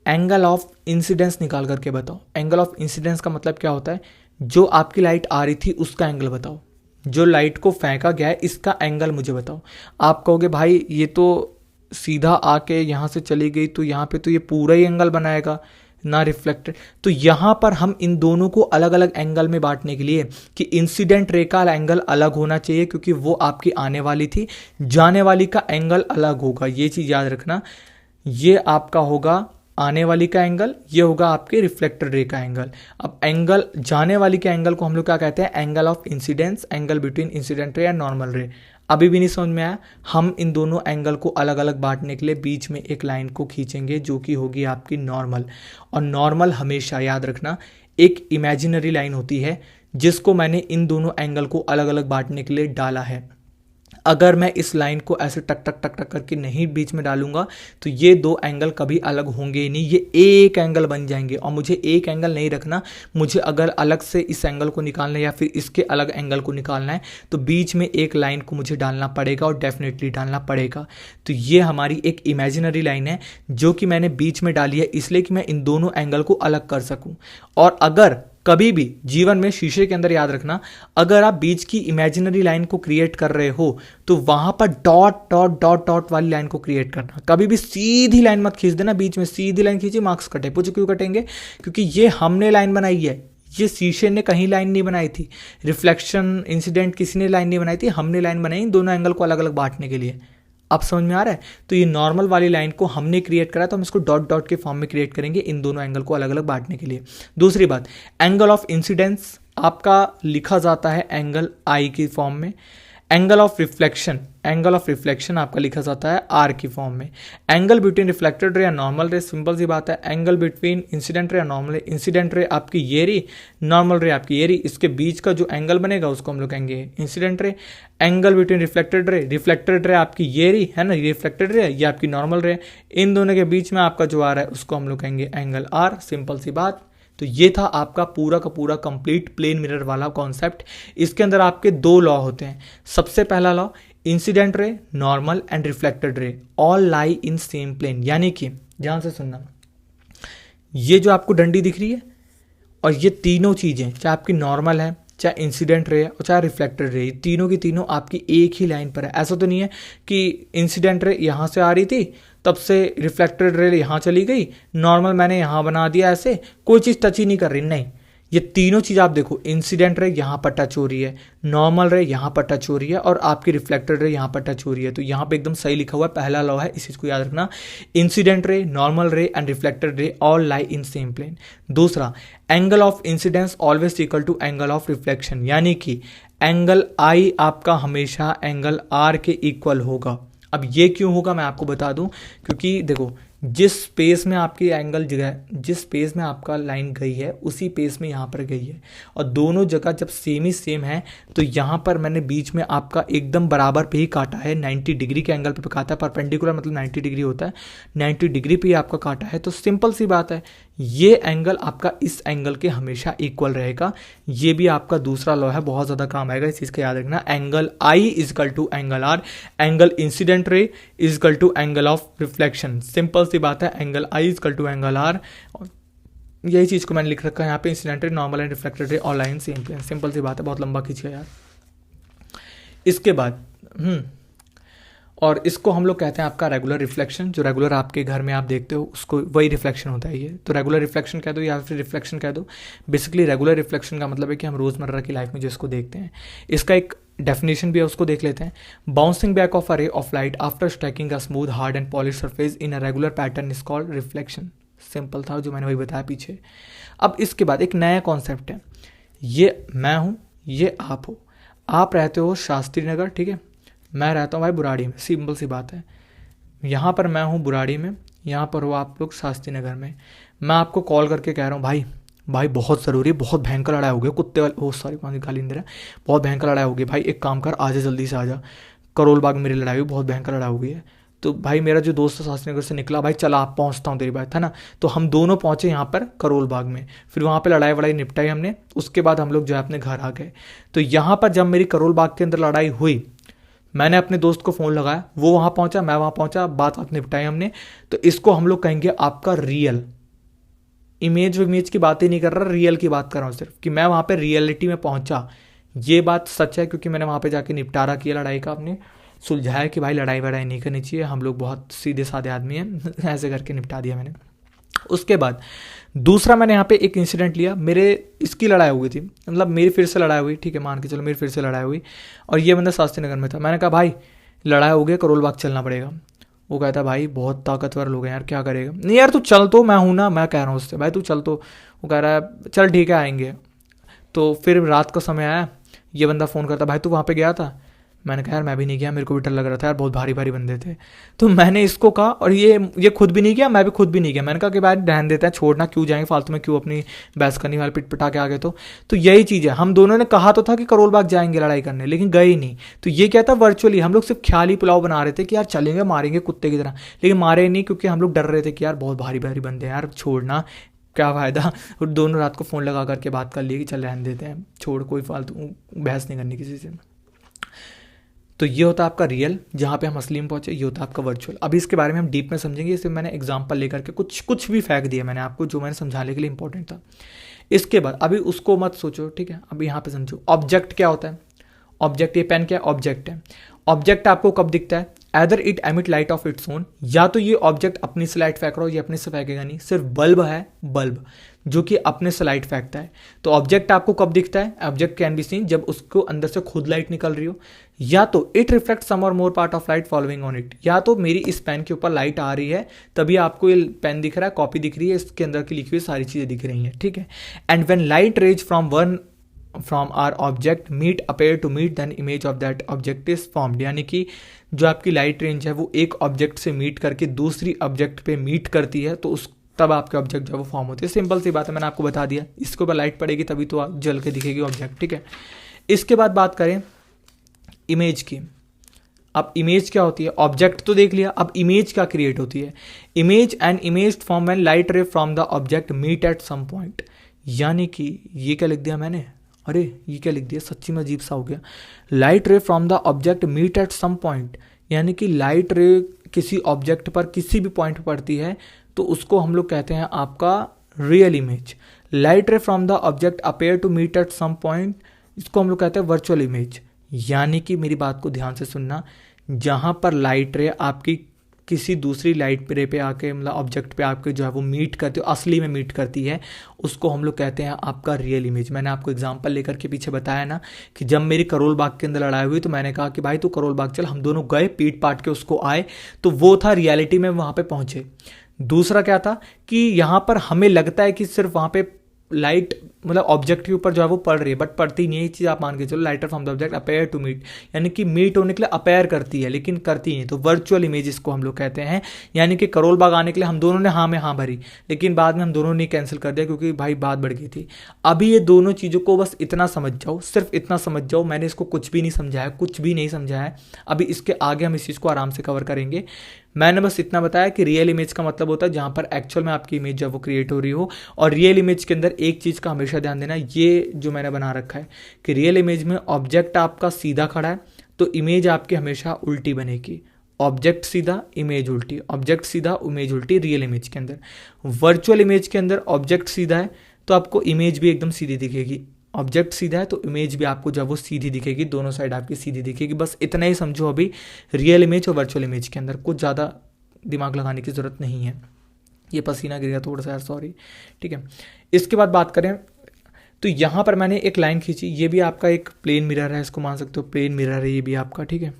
[SPEAKER 1] एंगल ऑफ इंसिडेंस निकाल करके बताओ। एंगल ऑफ इंसिडेंस का मतलब क्या होता है, जो आपकी लाइट आ रही थी उसका एंगल बताओ, जो लाइट को फेंका गया है इसका एंगल मुझे बताओ। आप कहोगे भाई ये तो सीधा आके यहां से चली गई, तो यहां पे तो ये पूरा ही एंगल बनाएगा ना रिफ्लेक्टेड। तो यहां पर हम इन दोनों को अलग अलग एंगल में बांटने के लिए कि इंसिडेंट रे का एंगल अलग होना चाहिए क्योंकि वो आपकी आने वाली थी, जाने वाली का एंगल अलग होगा, ये चीज याद रखना। ये आपका होगा आने वाली का एंगल, ये होगा आपके रिफ्लेक्टेड रे का एंगल। अब एंगल, जाने वाली के एंगल को हम लोग क्या कहते हैं, angle of incidence, angle between incident ray and normal रे। अभी भी नहीं समझ में आया, हम इन दोनों एंगल को अलग अलग बांटने के लिए बीच में एक लाइन को खींचेंगे जो कि होगी आपकी नॉर्मल। और नॉर्मल हमेशा याद रखना एक इमेजिनरी लाइन होती है जिसको मैंने इन दोनों एंगल को अलग अलग बांटने के लिए डाला है। अगर मैं इस लाइन को ऐसे टक टक टक टक करके नहीं बीच में डालूंगा तो ये दो एंगल कभी अलग होंगे ही नहीं, ये एक एंगल बन जाएंगे। और मुझे एक एंगल नहीं रखना, मुझे अगर अलग से इस एंगल को निकालना है या फिर इसके अलग एंगल को निकालना है तो बीच में एक लाइन को मुझे डालना पड़ेगा और डेफिनेटली डालना पड़ेगा। तो ये हमारी एक इमेजिनरी लाइन है जो कि मैंने बीच में डाली है इसलिए कि मैं इन दोनों एंगल को अलग कर सकूं। और अगर कभी भी जीवन में, शीशे के अंदर याद रखना, अगर आप बीच की इमेजिनरी लाइन को क्रिएट कर रहे हो तो वहां पर डॉट डॉट डॉट डॉट वाली लाइन को क्रिएट करना। कभी भी सीधी लाइन मत खींच देना, बीच में सीधी लाइन खींची मार्क्स कटे। पूछो क्यों कटेंगे, क्योंकि ये हमने लाइन बनाई है, ये शीशे ने कहीं लाइन नहीं बनाई थी, रिफ्लेक्शन इंसिडेंट किसी ने लाइन नहीं बनाई थी, हमने लाइन बनाई इन दोनों एंगल को अलग अलग बांटने के लिए। अब समझ में आ रहा है। तो ये नॉर्मल वाली लाइन को हमने क्रिएट करा तो हम इसको डॉट डॉट के फॉर्म में क्रिएट करेंगे इन दोनों एंगल को अलग अलग बांटने के लिए। दूसरी बात, एंगल ऑफ इंसिडेंस आपका लिखा जाता है एंगल आई की फॉर्म में। एंगल ऑफ रिफ्लेक्शन आपका लिखा जाता है आर की फॉर्म में। एंगल बिटवीन रिफ्लेक्टेड रे या नॉर्मल रे, सिंपल सी बात है। एंगल बिटवीन इंसिडेंट रे या नॉर्मल रे, इंसिडेंट रे आपकी ये री, नॉर्मल रे आपकी ये री, इसके बीच का जो एंगल बनेगा उसको हम लोग कहेंगे incident ray. Angle between reflected ray आपकी ये री है ना, रिफ्लेक्टेड रे, ये आपकी नॉर्मल रे, इन दोनों के बीच में आपका जो आ रहा है उसको हम लोग कहेंगे एंगल आर, सिंपल सी बात। तो ये था आपका पूरा का पूरा कंप्लीट प्लेन मिरर वाला कॉन्सेप्ट। इसके अंदर आपके दो लॉ होते हैं। सबसे पहला law, incident ray, normal and reflected ray all lie in same plane, यानी कि ध्यान से सुनना, ये जो आपको डंडी दिख रही है और ये तीनों चीजें, चाहे आपकी नॉर्मल है, चाहे इंसिडेंट रे और चाहे रिफ्लेक्टेड रे, तीनों की तीनों आपकी एक ही लाइन पर है। ऐसा तो नहीं है कि इंसिडेंट रे यहां से आ रही थी तब से रिफ्लेक्टेड रे यहां चली गई, नॉर्मल मैंने यहां बना दिया, ऐसे कोई चीज टच ही नहीं कर रही, नहीं। ये तीनों चीज आप देखो, इंसिडेंट रे यहां पर टच हो रही है, नॉर्मल रे यहां पर टच हो रही है और आपकी रिफ्लेक्टेड रे यहां पर टच हो रही है। तो यहां पे एकदम सही लिखा हुआ है, पहला लॉ है, इस चीज को याद रखना। Incident ray, normal ray and reflected ray all lie in same plane. दूसरा, angle of incidence always equal to angle of reflection, यानी कि एंगल आई आपका हमेशा एंगल आर के इक्वल होगा। अब ये क्यों होगा मैं आपको बता दूं, क्योंकि देखो जिस स्पेस में आपकी एंगल जगह, जिस स्पेस में आपका लाइन गई है उसी पेस में यहाँ पर गई है, और दोनों जगह जब सेम ही सेम है तो यहाँ पर मैंने बीच में आपका एकदम बराबर पे ही काटा है, 90 डिग्री के एंगल पे काटा है। परपेंडिकुलर मतलब 90 डिग्री होता है, 90 डिग्री पे ही आपका काटा है। तो सिंपल सी बात है, ये एंगल आपका इस एंगल के हमेशा इक्वल रहेगा। ये भी आपका दूसरा लॉ है, बहुत ज़्यादा काम आएगा, इस चीज़ का याद रखना। Angle I equal to angle R, angle incident ray equal to angle of reflection. Simple सी बात है, angle I equal to angle R, यही चीज़ को मैंने लिख रखा है यहाँ पे, incident ray, normal and reflected ray, all lie in same plane. Simple सी बात है, बहुत लंबा खींच गया यार। इसके बाद और इसको हम लोग कहते हैं आपका रेगुलर रिफ्लेक्शन। जो रेगुलर आपके घर में आप देखते हो उसको वही रिफ्लेक्शन होता है ये। तो रेगुलर रिफ्लेक्शन कह दो या फिर रिफ्लेक्शन कह दो। बेसिकली रेगुलर रिफ्लेक्शन का मतलब है कि हम रोज़मर्रा की लाइफ में जिसको देखते हैं, इसका एक डेफिनेशन भी है, उसको देख लेते हैं। Bouncing back of a ray of light after striking a smooth hard and polish surface in a regular pattern is called reflection. Simple था, जो मैंने वही बताया पीछे। अब इसके बाद एक नया कॉन्सेप्ट है, ये मैं हूँ, ये आप हो। आप रहते हो शास्त्री नगर, ठीक है, मैं रहता हूँ भाई बुराड़ी में। सिंपल सी बात है, यहाँ पर मैं हूँ बुराड़ी में, यहाँ पर हो आप लोग शास्त्री नगर में। मैं आपको कॉल करके कह रहा हूँ भाई भाई बहुत ज़रूरी है, बहुत भयंकर लड़ाई हो गई कुत्ते वाले, ओ सॉरी कौन सी गाली इंदिरा, बहुत भयंकर लड़ाई हो गई भाई, एक काम कर आजा, जल्दी से आजा, करोल बाग मेरी लड़ाई हुई, बहुत भयंकर लड़ाई हो गई है। तो भाई मेरा जो दोस्त शास्त्री नगर से निकला, भाई चला आप पहुँचता हूँ तेरी बात है ना। तो हम दोनों पहुँचे यहाँ पर करोल बाग में, फिर वहाँ पे लड़ाई वड़ाई निपटाई हमने, उसके बाद हम लोग जो है अपने घर आ गए। तो यहाँ पर जब मेरी करोल बाग के अंदर लड़ाई हुई, मैंने अपने दोस्त को फ़ोन लगाया, वो वहाँ पहुँचा, मैं वहाँ पहुँचा, बात निपटाई हमने। तो इसको हम लोग कहेंगे आपका रियल। इमेज की बात ही नहीं कर रहा, रियल की बात कर रहा हूँ सिर्फ, कि मैं वहाँ पे रियलिटी में पहुँचा। ये बात सच है क्योंकि मैंने वहाँ पे जाके निपटारा किया लड़ाई का, अपने सुलझाया कि भाई लड़ाई वड़ाई नहीं करनी चाहिए, हम लोग बहुत सीधे साधे आदमी हैं ऐसे करके निपटा दिया मैंने। उसके बाद दूसरा मैंने यहाँ पे एक इंसिडेंट लिया, मेरे इसकी लड़ाई हुई थी, मतलब मेरी फिर से लड़ाई हुई, ठीक है मान के चलो मेरी फिर से लड़ाई हुई, और ये बंदा शास्त्री नगर में था। मैंने कहा भाई लड़ाई हो गई, करोल बाग चलना पड़ेगा। वो कहता भाई बहुत ताकतवर लोग हैं यार, क्या करेगा। नहीं यार तू चल, तो मैं हूँ ना, मैं कह रहा हूँ उससे भाई तू चल। तो वो कह रहा है चल ठीक है आएंगे। तो फिर रात का समय आया, ये बंदा फ़ोन करता भाई तू वहाँ पे गया था। मैंने कहा यार मैं भी नहीं गया, मेरे को भी डर लग रहा था यार, बहुत भारी भारी बंदे थे। तो मैंने इसको कहा, और ये खुद भी नहीं गया, मैं भी खुद भी नहीं गया। मैंने कहा कि भाई रहने देते हैं, छोड़ना, क्यों जाएंगे फालतू में, क्यों अपनी बहस करनी, वाले पिट पिटा के आ गए। तो यही चीज़ है, हम दोनों ने कहा तो था कि करोल बाग जाएंगे लड़ाई करने, लेकिन गए ही नहीं। तो ये क्या था, वर्चुअली हम लोग सिर्फ ख्याली पुलाव बना रहे थे कि यार चलेंगे मारेंगे कुत्ते की तरह, लेकिन मारे नहीं, क्योंकि हम लोग डर रहे थे कि यार बहुत भारी भारी बंदे हैं यार, छोड़ना क्या फ़ायदा। और दोनों रात को फ़ोन लगा करके बात कर ली कि चल रहने देते हैं, छोड़, कोई फालतू बहस नहीं करनी किसी से। तो ये होता है आपका रियल, जहाँ पे हम असली में पहुँचे। ये होता है आपका वर्चुअल। अभी इसके बारे में हम डीप में समझेंगे, इसे मैंने एग्जांपल लेकर के कुछ भी फैक्ट दिया मैंने आपको, जो मैंने समझाने के लिए इंपॉर्टेंट था। इसके बाद अभी उसको मत सोचो, ठीक है, अभी यहाँ पे समझो ऑब्जेक्ट क्या होता है। ऑब्जेक्ट, ये पेन क्या है, ऑब्जेक्ट है। ऑब्जेक्ट आपको कब दिखता है, either it emit light of its own, या तो ये ऑब्जेक्ट अपनी से लाइट फेंक रहा हो, ये अपने से फेंकेगा नहीं। सिर्फ बल्ब है, बल्ब जो कि अपने से लाइट फेंकता है। तो ऑब्जेक्ट आपको कब दिखता है, ऑब्जेक्ट कैन बी सीन जब उसको अंदर से खुद लाइट निकल रही हो, या तो इट रिफ्लेक्ट सम और more part of light following on it, या तो मेरी इस पेन के ऊपर लाइट आ रही है तभी आपको ये पेन दिख रहा है, कॉपी दिख रही है, इसके अंदर की लिखी हुई सारी चीज़ें दिख रही हैं, ठीक है। And when light rays from our object meet appear to meet then image of that object is formed, यानी कि जो आपकी लाइट रेंज है वो एक ऑब्जेक्ट से मीट करके दूसरी ऑब्जेक्ट पे मीट करती है, तो उस तब आपके ऑब्जेक्ट जो है वो फॉर्म होते हैं। सिंपल सी बात है, मैंने आपको बता दिया। इसके ऊपर लाइट पड़ेगी तभी तो जल के दिखेगी ऑब्जेक्ट, ठीक है। इसके बाद बात करें इमेज की। अब इमेज क्या होती है, ऑब्जेक्ट तो देख लिया, अब इमेज क्या क्रिएट होती है। Image and image form when light ray from the object meet at some point, यानी कि ये क्या लिख दिया मैंने, अरे ये क्या लिख दिया, सच्ची में अजीब सा हो गया। Light ray from the object meet at some point, यानी कि लाइट रे किसी ऑब्जेक्ट पर किसी भी पॉइंट पर पड़ती है तो उसको हम लोग कहते हैं आपका real image. Light ray from the object appear to meet at some point, इसको हम लोग कहते हैं वर्चुअल इमेज। यानी कि मेरी बात को ध्यान से सुनना, जहाँ पर लाइट रे आपकी किसी दूसरी लाइट रे पे आके मतलब ऑब्जेक्ट पे आपके जो है वो मीट करती है, असली में मीट करती है, उसको हम लोग कहते हैं आपका रियल इमेज। मैंने आपको एग्जांपल लेकर के पीछे बताया ना कि जब मेरी करोल बाग के अंदर लड़ाई हुई तो मैंने कहा कि भाई तू करोल बाग चल, हम दोनों गए, पीट पाट के उसको आए, तो वो था रियलिटी में वहाँ पे पहुँचे। दूसरा क्या था कि यहाँ पर हमें लगता है कि सिर्फ वहाँ पे लाइट मतलब ऑब्जेक्ट के ऊपर जो है वो पड़ रही है, बट पड़ती नहीं है, ये चीज़ आप मान के चलो। Light ray from the object appear to meet, यानी कि मीट होने के लिए अपेयर करती है लेकिन करती नहीं। तो वर्चुअल इमेज इसको हम लोग कहते हैं। यानी कि करोल बाग आने के लिए हम दोनों ने हाँ में हाँ भरी, लेकिन बाद में हम दोनों ने कैंसिल कर दिया क्योंकि भाई बात बढ़ गई थी। अभी ये दोनों चीज़ों को बस इतना समझ जाओ, सिर्फ इतना समझ जाओ। मैंने इसको कुछ भी नहीं समझाया, कुछ भी नहीं समझाया। अभी इसके आगे हम इस चीज़ को आराम से कवर करेंगे। मैंने बस इतना बताया कि रियल इमेज का मतलब होता है जहाँ पर एक्चुअल में आपकी इमेज जब वो क्रिएट हो रही हो। और रियल इमेज के अंदर एक चीज़ का हमेशा ध्यान देना, ये जो मैंने बना रखा है कि रियल इमेज में ऑब्जेक्ट आपका सीधा खड़ा है तो इमेज आपकी हमेशा उल्टी बनेगी। ऑब्जेक्ट सीधा, इमेज उल्टी, ऑब्जेक्ट सीधा, इमेज उल्टी रियल इमेज के अंदर। वर्चुअल इमेज के अंदर ऑब्जेक्ट सीधा है तो आपको इमेज भी एकदम सीधी दिखेगी। ऑब्जेक्ट सीधा है तो इमेज भी आपको जब वो सीधी दिखेगी, दोनों साइड आपकी सीधी दिखेगी। बस इतना ही समझो अभी रियल इमेज और वर्चुअल इमेज के अंदर, कुछ ज़्यादा दिमाग लगाने की ज़रूरत नहीं है। ये पसीना गिर गया थोड़ा सा यार, सॉरी। ठीक है, इसके बाद बात करें तो यहाँ पर मैंने एक लाइन खींची। ये भी आपका एक प्लेन मिरर है, इसको मान सकते हो प्लेन मिरर है ये भी आपका। ठीक है,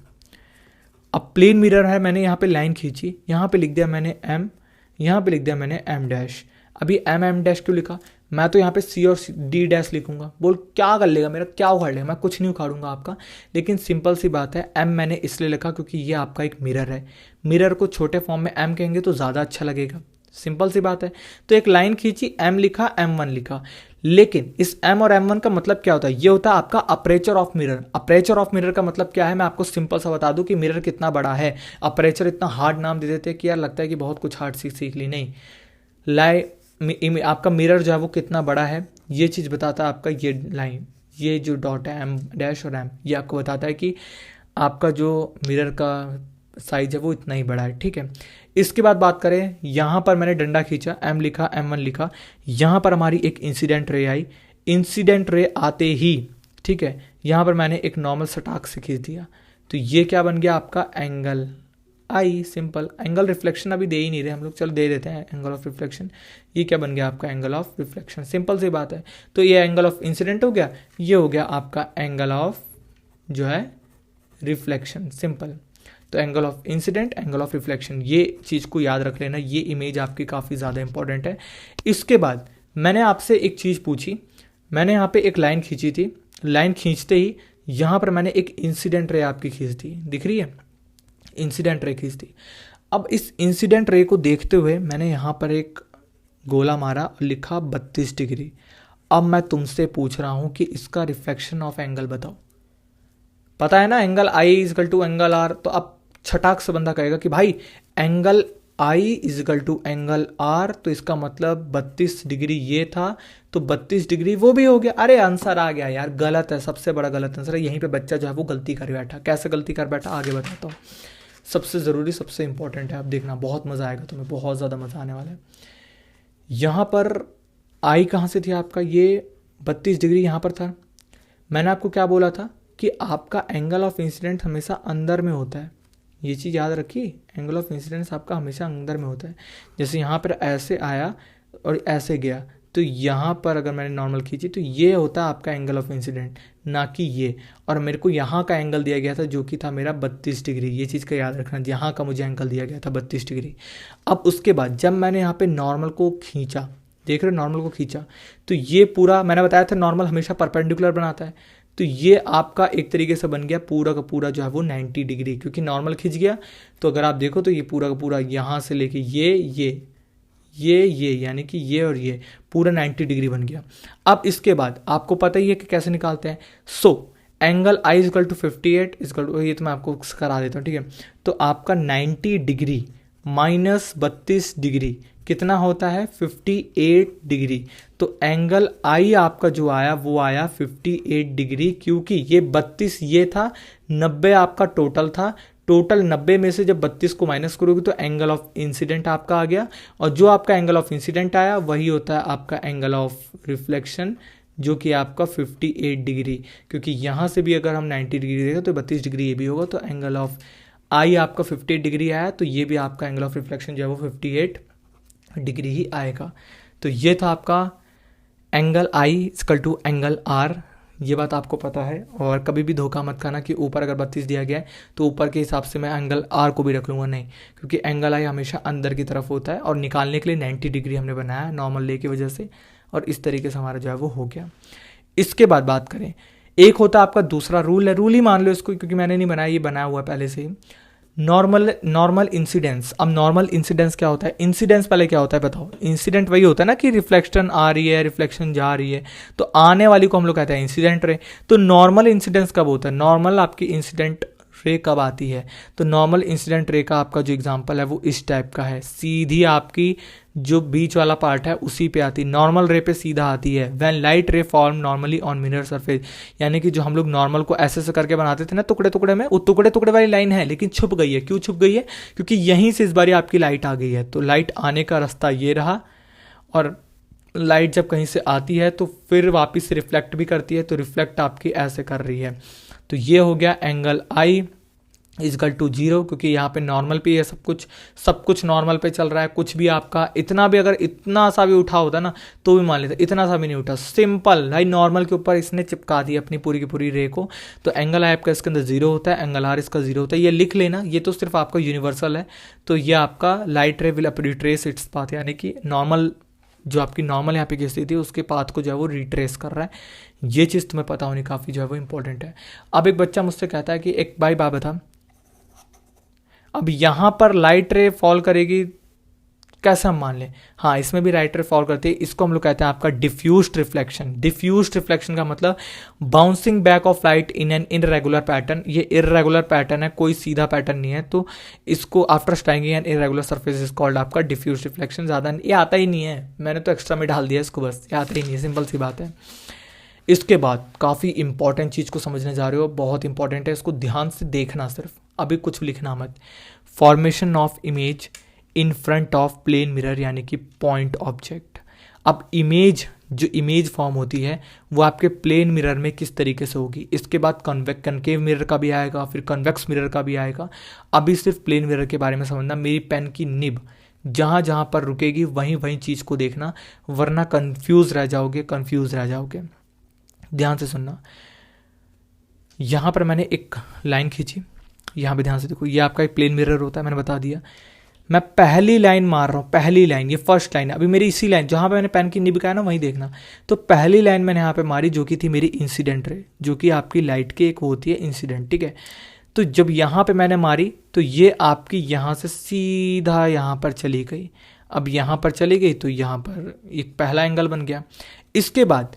[SPEAKER 1] अब प्लेन मिरर है, मैंने यहाँ पे लाइन खींची, यहाँ पे लिख दिया मैंने एम, यहाँ पे लिख दिया मैंने एम डैश। अभी एम डैश क्यों लिखा? मैं तो यहाँ पे सी और डी डैश लिखूंगा। बोल क्या कर लेगा मेरा, क्या उखाड़ लेगा? मैं कुछ नहीं उखाड़ूंगा आपका, लेकिन सिंपल सी बात है, एम मैंने इसलिए लिखा क्योंकि ये आपका एक मिरर है। मिरर को छोटे फॉर्म में एम कहेंगे तो ज़्यादा अच्छा लगेगा, सिंपल सी बात है। तो एक लाइन खींची, एम लिखा, M1 लिखा। लेकिन इस एम और M1 का मतलब क्या होता है? ये होता है आपका aperture of mirror. Aperture of mirror का मतलब क्या है, मैं आपको सिंपल सा बता दूं कि मिरर कितना बड़ा है। अपर्चर इतना हार्ड नाम दे देते हैं कि यार लगता है कि बहुत कुछ हार्ड सीख ली, नहीं। आपका मिरर जो है वो कितना बड़ा है ये चीज़ बताता है आपका ये लाइन, ये जो डॉट है एम डैश और एम, ये आपको बताता है कि आपका जो मिरर का साइज है वो इतना ही बड़ा है। ठीक है, इसके बाद बात करें, यहाँ पर मैंने डंडा खींचा, एम लिखा, M1 लिखा। यहाँ पर हमारी एक इंसिडेंट रे आई। इंसिडेंट रे आते ही, ठीक है, यहाँ पर मैंने एक नॉर्मल सटाक से खींच दिया। तो ये क्या बन गया आपका एंगल आई। सिंपल। एंगल रिफ्लेक्शन अभी दे ही नहीं रहे हम लोग, चलो दे देते हैं एंगल ऑफ रिफ्लेक्शन। ये क्या बन गया आपका एंगल ऑफ रिफ्लेक्शन, सिंपल सी बात है। तो ये एंगल ऑफ इंसिडेंट हो गया, ये हो गया आपका एंगल ऑफ जो है रिफ्लेक्शन, सिंपल। तो angle of incident, angle of reflection, ये चीज़ को याद रख लेना। ये इमेज आपकी काफ़ी ज़्यादा इंपॉर्टेंट है। इसके बाद मैंने आपसे एक चीज़ पूछी, मैंने यहाँ पे एक लाइन खींची थी। लाइन खींचते ही यहाँ पर मैंने एक इंसिडेंट रे आपकी खींच दी, दिख रही है, इंसिडेंट रे खींच दी। अब इस इंसिडेंट रे को देखते हुए मैंने यहाँ पर एक गोला मारा और लिखा 32 डिग्री। अब मैं तुमसे पूछ रहा हूँ कि इसका रिफ्लेक्शन ऑफ एंगल बताओ। पता है ना, angle I equal to angle R. तो अब छटाक से बंदा कहेगा कि भाई angle I equal to angle R, तो इसका मतलब 32 डिग्री ये था तो 32 डिग्री वो भी हो गया। अरे आंसर आ गया यार, गलत है, सबसे बड़ा गलत आंसर है। यहीं पे बच्चा जो है वो गलती कर बैठा। कैसे गलती कर बैठा आगे बताता हूँ। सबसे ज़रूरी, सबसे इंपॉर्टेंट है, आप देखना बहुत मज़ा आएगा तुम्हें, बहुत ज़्यादा मज़ा आने वाला है। यहाँ पर आई कहाँ से थी आपका, ये 32 डिग्री यहाँ पर था। मैंने आपको क्या बोला था कि आपका एंगल ऑफ इंसिडेंट हमेशा अंदर में होता है। ये चीज़ याद रखिए, एंगल ऑफ इंसिडेंस आपका हमेशा अंदर में होता है। जैसे यहाँ पर ऐसे आया और ऐसे गया, तो यहाँ पर अगर मैंने नॉर्मल खींची तो ये होता है आपका एंगल ऑफ इंसिडेंट, ना कि ये। और मेरे को यहाँ का एंगल दिया गया था जो कि था मेरा 32 डिग्री। ये चीज़ का याद रखना, यहाँ का मुझे एंगल दिया गया था 32 डिग्री। अब उसके बाद जब मैंने यहाँ पे नॉर्मल को खींचा, देख रहे हो, नॉर्मल को खींचा, तो ये पूरा मैंने बताया था नॉर्मल हमेशा परपेंडिकुलर बनाता है। तो ये आपका एक तरीके से बन गया पूरा का पूरा जो है वो 90 डिग्री, क्योंकि नॉर्मल खिंच गया। तो अगर आप देखो तो ये पूरा का पूरा यहाँ से लेके ये यानी कि ये और ये पूरा 90 डिग्री बन गया। अब इसके बाद आपको पता ही है कि कैसे निकालते हैं। So angle I equal to 58 equal to, ये तो मैं आपको करा देता हूँ, ठीक है। तो आपका 90 डिग्री माइनस 32 डिग्री कितना होता है, 58 डिग्री। तो एंगल आई आपका जो आया वो आया 58 डिग्री, क्योंकि ये 32 ये था, 90 आपका टोटल था। टोटल 90 में से जब 32 को माइनस करोगे तो एंगल ऑफ इंसिडेंट आपका आ गया, और जो आपका एंगल ऑफ इंसिडेंट आया वही होता है आपका एंगल ऑफ रिफ्लेक्शन, जो कि आपका 58 डिग्री। क्योंकि यहाँ से भी अगर हम 90 डिग्री देखें तो 32 डिग्री ये भी होगा। तो एंगल ऑफ आई आपका 58 डिग्री आया, तो ये भी आपका एंगल ऑफ रिफ्लेक्शन जो है वो 58 डिग्री ही आएगा। तो ये था आपका angle I equal to angle R. ये बात आपको पता है, और कभी भी धोखा मत खाना कि ऊपर अगर 32 दिया गया है तो ऊपर के हिसाब से मैं एंगल आर को भी रख लूँगा, नहीं, क्योंकि एंगल आई हमेशा अंदर की तरफ होता है। और निकालने के लिए 90 डिग्री हमने बनाया नॉर्मल ले की वजह से, और इस तरीके से हमारा जो है वो हो गया। इसके बाद बात करें, एक होता है आपका दूसरा रूल है, रूल ही मान लो इसको क्योंकि मैंने नहीं बनाया, ये बनाया हुआ है पहले से ही, नॉर्मल इंसिडेंस। अब नॉर्मल इंसिडेंस क्या होता है, इंसिडेंस पहले क्या होता है बताओ। इंसिडेंट वही होता है ना कि रिफ्लेक्शन आ रही है, रिफ्लेक्शन जा रही है, तो आने वाली को हम लोग कहते हैं इंसिडेंट रे। तो नॉर्मल इंसिडेंस कब होता है, नॉर्मल आपकी इंसिडेंट रे कब आती है, तो नॉर्मल इंसिडेंट रे का आपका जो एग्जांपल है वो इस टाइप का है, सीधी आपकी जो बीच वाला पार्ट है उसी पे आती है, नॉर्मल रे पे सीधा आती है। व्हेन लाइट रे form normally on mirror surface, यानी कि जो हम लोग नॉर्मल को ऐसे करके बनाते थे ना टुकड़े टुकड़े में, वो टुकड़े टुकड़े वाली लाइन है लेकिन छुप गई है। क्यों छुप गई है, क्योंकि यहीं से इस बार आपकी लाइट आ गई है, तो लाइट आने का रास्ता ये रहा, और लाइट जब कहीं से आती है तो फिर वापस से रिफ्लेक्ट भी करती है, तो रिफ्लेक्ट आपकी ऐसे कर रही है। तो ये हो गया एंगल आई इजकल टू 0, क्योंकि यहाँ पे नॉर्मल पे है सब कुछ नॉर्मल पे चल रहा है। कुछ भी आपका इतना भी, अगर इतना सा भी उठा होता ना तो भी मान लेते, इतना सा भी नहीं उठा, सिंपल भाई नॉर्मल के ऊपर इसने चिपका दी अपनी पूरी की पूरी रे को, तो एंगल आई आपका इसके अंदर 0 होता है, एंगल आर इसका 0 होता है। ये लिख लेना, ये तो सिर्फ आपका यूनिवर्सल है। तो ये आपका लाइट रे विल रिट्रेस इट्स पाथ, यानी कि नॉर्मल जो आपकी नॉर्मल यहाँ पे की स्थिति है उसके पाथ को जो है वो रिट्रेस कर रहा है। ये चीज़ तुम्हें पता होनी काफ़ी जो है वो इंपॉर्टेंट है। अब एक बच्चा मुझसे कहता है कि एक भाई बात बता, अब यहां पर लाइट रे फॉल करेगी, कैसे हम मान लें। हाँ, इसमें भी लाइट रे फॉल करती है, इसको हम लोग कहते हैं आपका डिफ्यूज्ड रिफ्लेक्शन। डिफ्यूज्ड रिफ्लेक्शन का मतलब bouncing back of light in an irregular pattern. ये इररेगुलर पैटर्न है, कोई सीधा पैटर्न नहीं है, तो इसको after striking an irregular surface is called आपका डिफ्यूज्ड रिफ्लेक्शन। ज़्यादा ये आता ही नहीं है, मैंने तो एक्स्ट्रा में डाल दिया इसको, बस ये आता ही नहीं है, सिंपल सी बात है। इसके बाद काफ़ी इंपॉर्टेंट चीज़ को समझने जा रहे हो, बहुत इंपॉर्टेंट है, इसको ध्यान से देखना, सिर्फ अभी कुछ लिखना मत। Formation of image in front of plane mirror, यानी कि पॉइंट ऑब्जेक्ट। अब इमेज, जो इमेज फॉर्म होती है वो आपके प्लेन मिरर में किस तरीके से होगी, इसके बाद कनकेव मिरर का भी आएगा, फिर कन्वेक्स मिरर का भी आएगा। अभी सिर्फ प्लेन मिरर के बारे में समझना। मेरी पेन की निब जहाँ जहाँ पर रुकेगी वहीं वहीं चीज़ को देखना, वरना कंफ्यूज रह जाओगे। ध्यान से सुनना, यहाँ पर मैंने एक लाइन खींची, यहाँ पे ध्यान से देखो, ये आपका एक प्लेन मिरर होता है, मैंने बता दिया। मैं पहली लाइन मार रहा हूँ, पहली लाइन, ये फर्स्ट लाइन, अभी मेरी इसी लाइन जहाँ पे मैंने पेन की निब का है ना वहीं देखना। तो पहली लाइन मैंने यहाँ पे मारी जो कि थी मेरी इंसिडेंट रे, जो कि आपकी लाइट की एक होती है इंसिडेंट, ठीक है। तो जब यहाँ पे मैंने मारी तो ये आपकी यहाँ से सीधा यहाँ पर चली गई। अब यहाँ पर चली गई तो यहाँ पर एक पहला एंगल बन गया। इसके बाद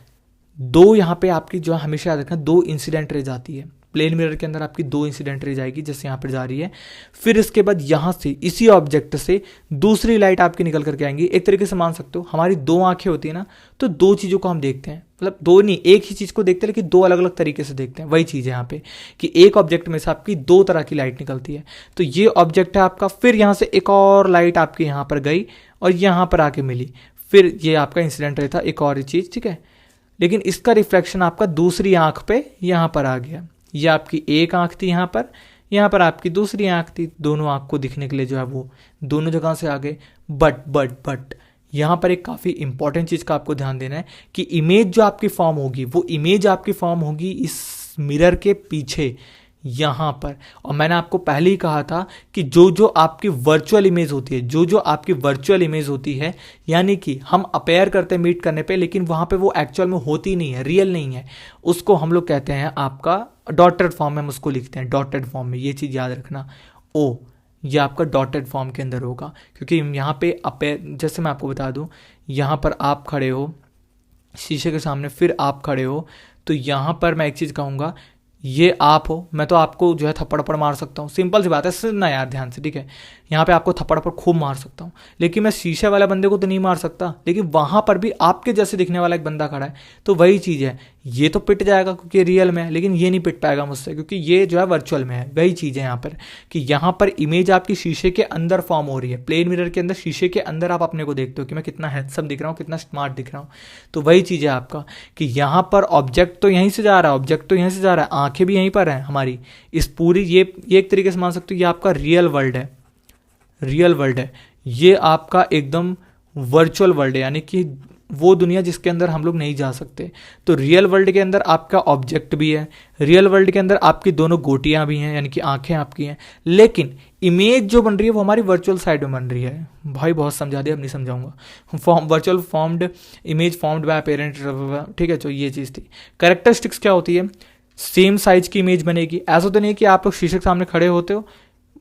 [SPEAKER 1] दो यहाँ पे आपकी जो हमेशा याद रखना, दो इंसिडेंट रेज आती है प्लेन मिरर के अंदर, आपकी दो इंसिडेंट रेज आएगी जैसे यहाँ पर जा रही है। फिर इसके बाद यहाँ से इसी ऑब्जेक्ट से दूसरी लाइट आपकी निकल करके आएंगी। एक तरीके से मान सकते हो हमारी दो आंखें होती है ना, तो दो चीज़ों को हम देखते हैं, मतलब दो नहीं एक ही चीज़ को देखते हैं लेकिन दो अलग अलग तरीके से देखते हैं। वही चीज़ है यहाँ पे कि एक ऑब्जेक्ट में से आपकी दो तरह की लाइट निकलती है। तो ये ऑब्जेक्ट है आपका, फिर यहाँ से एक और लाइट आपकी यहाँ पर गई और यहाँ पर आके मिली, फिर ये आपका इंसिडेंट रे था, एक और चीज़, ठीक है। लेकिन इसका रिफ्लेक्शन आपका दूसरी आंख पे यहाँ पर आ गया। ये आपकी एक आंख थी यहाँ पर आपकी दूसरी आंख थी, दोनों आंख को दिखने के लिए जो है वो दोनों जगह से आ गए। बट यहाँ पर एक काफ़ी इंपॉर्टेंट चीज़ का आपको ध्यान देना है कि इमेज जो आपकी फॉर्म होगी वो इमेज आपकी फॉर्म होगी इस मिरर के पीछे यहाँ पर। और मैंने आपको पहले ही कहा था कि जो आपकी वर्चुअल इमेज होती है, यानी कि हम अपेयर करते हैं मीट करने पे, लेकिन वहाँ पे वो एक्चुअल में होती नहीं है, रियल नहीं है, उसको हम लोग कहते हैं आपका डॉटेड फॉर्म में हम उसको लिखते हैं डॉटेड फॉर्म में। ये चीज़ याद रखना, ओ ये आपका डॉटेड फॉर्म के अंदर होगा, क्योंकि यहाँ पे अपेयर, जैसे मैं आपको बता दूँ, यहाँ पर आप खड़े हो शीशे के सामने, फिर आप खड़े हो, तो यहाँ पर मैं एक चीज़ कहूँगा, ये आप हो, मैं तो आपको जो है थप्पड़ मार सकता हूँ, सिंपल सी बात है, सुनना यार ध्यान से, ठीक है। यहाँ पे आपको थप्पड़ खूब मार सकता हूँ, लेकिन मैं शीशे वाले बंदे को तो नहीं मार सकता, लेकिन वहाँ पर भी आपके जैसे दिखने वाला एक बंदा खड़ा है, तो वही चीज़ है, ये तो पिट जाएगा क्योंकि रियल में है, लेकिन ये नहीं पिट पाएगा मुझसे क्योंकि ये जो है वर्चुअल में है। वही चीज़ है यहाँ पर कि यहाँ पर इमेज आपकी शीशे के अंदर फॉर्म हो रही है, प्लेन मिरर के अंदर, शीशे के अंदर आप अपने को देखते हो कि मैं कितना हैंडसम दिख रहा हूँ, कितना स्मार्ट दिख रहा हूँ। तो वही चीज़ है आपका कि यहाँ पर ऑब्जेक्ट तो यहीं से जा रहा है, आंखें भी यहीं पर हैं हमारी, इस पूरी ये एक तरीके से मान सकते हो ये आपका रियल वर्ल्ड है, ये आपका एकदम वर्चुअल वर्ल्ड है, यानी कि वो दुनिया जिसके अंदर हम लोग नहीं जा सकते। तो रियल वर्ल्ड के अंदर आपका ऑब्जेक्ट भी है, रियल वर्ल्ड के अंदर आपकी दोनों गोटियां भी हैं, यानी कि आंखें आपकी हैं, लेकिन इमेज जो बन रही है वो हमारी वर्चुअल साइड में बन रही है। भाई बहुत समझा दिया, अब नहीं समझाऊंगा। Virtual formed image formed by parent, ठीक है। तो ये चीज़ थी। कैरेक्टरिस्टिक्स क्या होती है, सेम साइज की इमेज बनेगी। ऐसा तो नहीं कि आप लोग शीशे के सामने खड़े होते हो,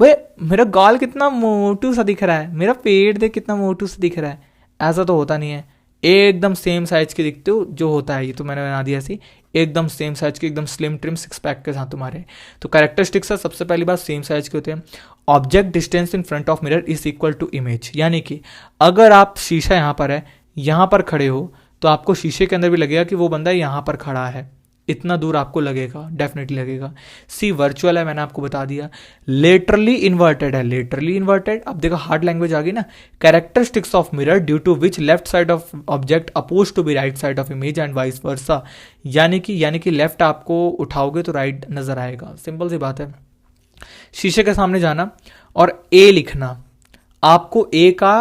[SPEAKER 1] भाई मेरा गाल कितना मोटू सा दिख रहा है, मेरा पेट देख कितना मोटू सा दिख रहा है, ऐसा तो होता नहीं है। एकदम सेम साइज के दिखते हो, जो होता है ये तो मैंने बना दिया ऐसी, एकदम सेम साइज के, एकदम स्लिम ट्रिम सिक्स पैक के साथ तुम्हारे। तो कैरेक्टरिस्टिक्स है, सबसे पहली बात सेम साइज के होते हैं। Object distance in front of mirror is equal to image, यानी कि अगर आप शीशा यहाँ पर है, यहाँ पर खड़े हो, तो आपको शीशे के अंदर भी लगेगा कि वो बंदा यहाँ पर खड़ा है, इतना दूर आपको लगेगा, डेफिनेटली लगेगा। सी वर्चुअल है, मैंने आपको बता दिया। लेटरली इन्वर्टेड है, लेटरली इन्वर्टेड, अब देखो हार्ड लैंग्वेज आ गई ना। Characteristics of mirror due to which left side of object appears to be right side of image and vice versa, यानी कि लेफ्ट आपको उठाओगे तो राइट नजर आएगा। सिंपल सी बात है। शीशे के सामने जाना और ए लिखना, आपको ए का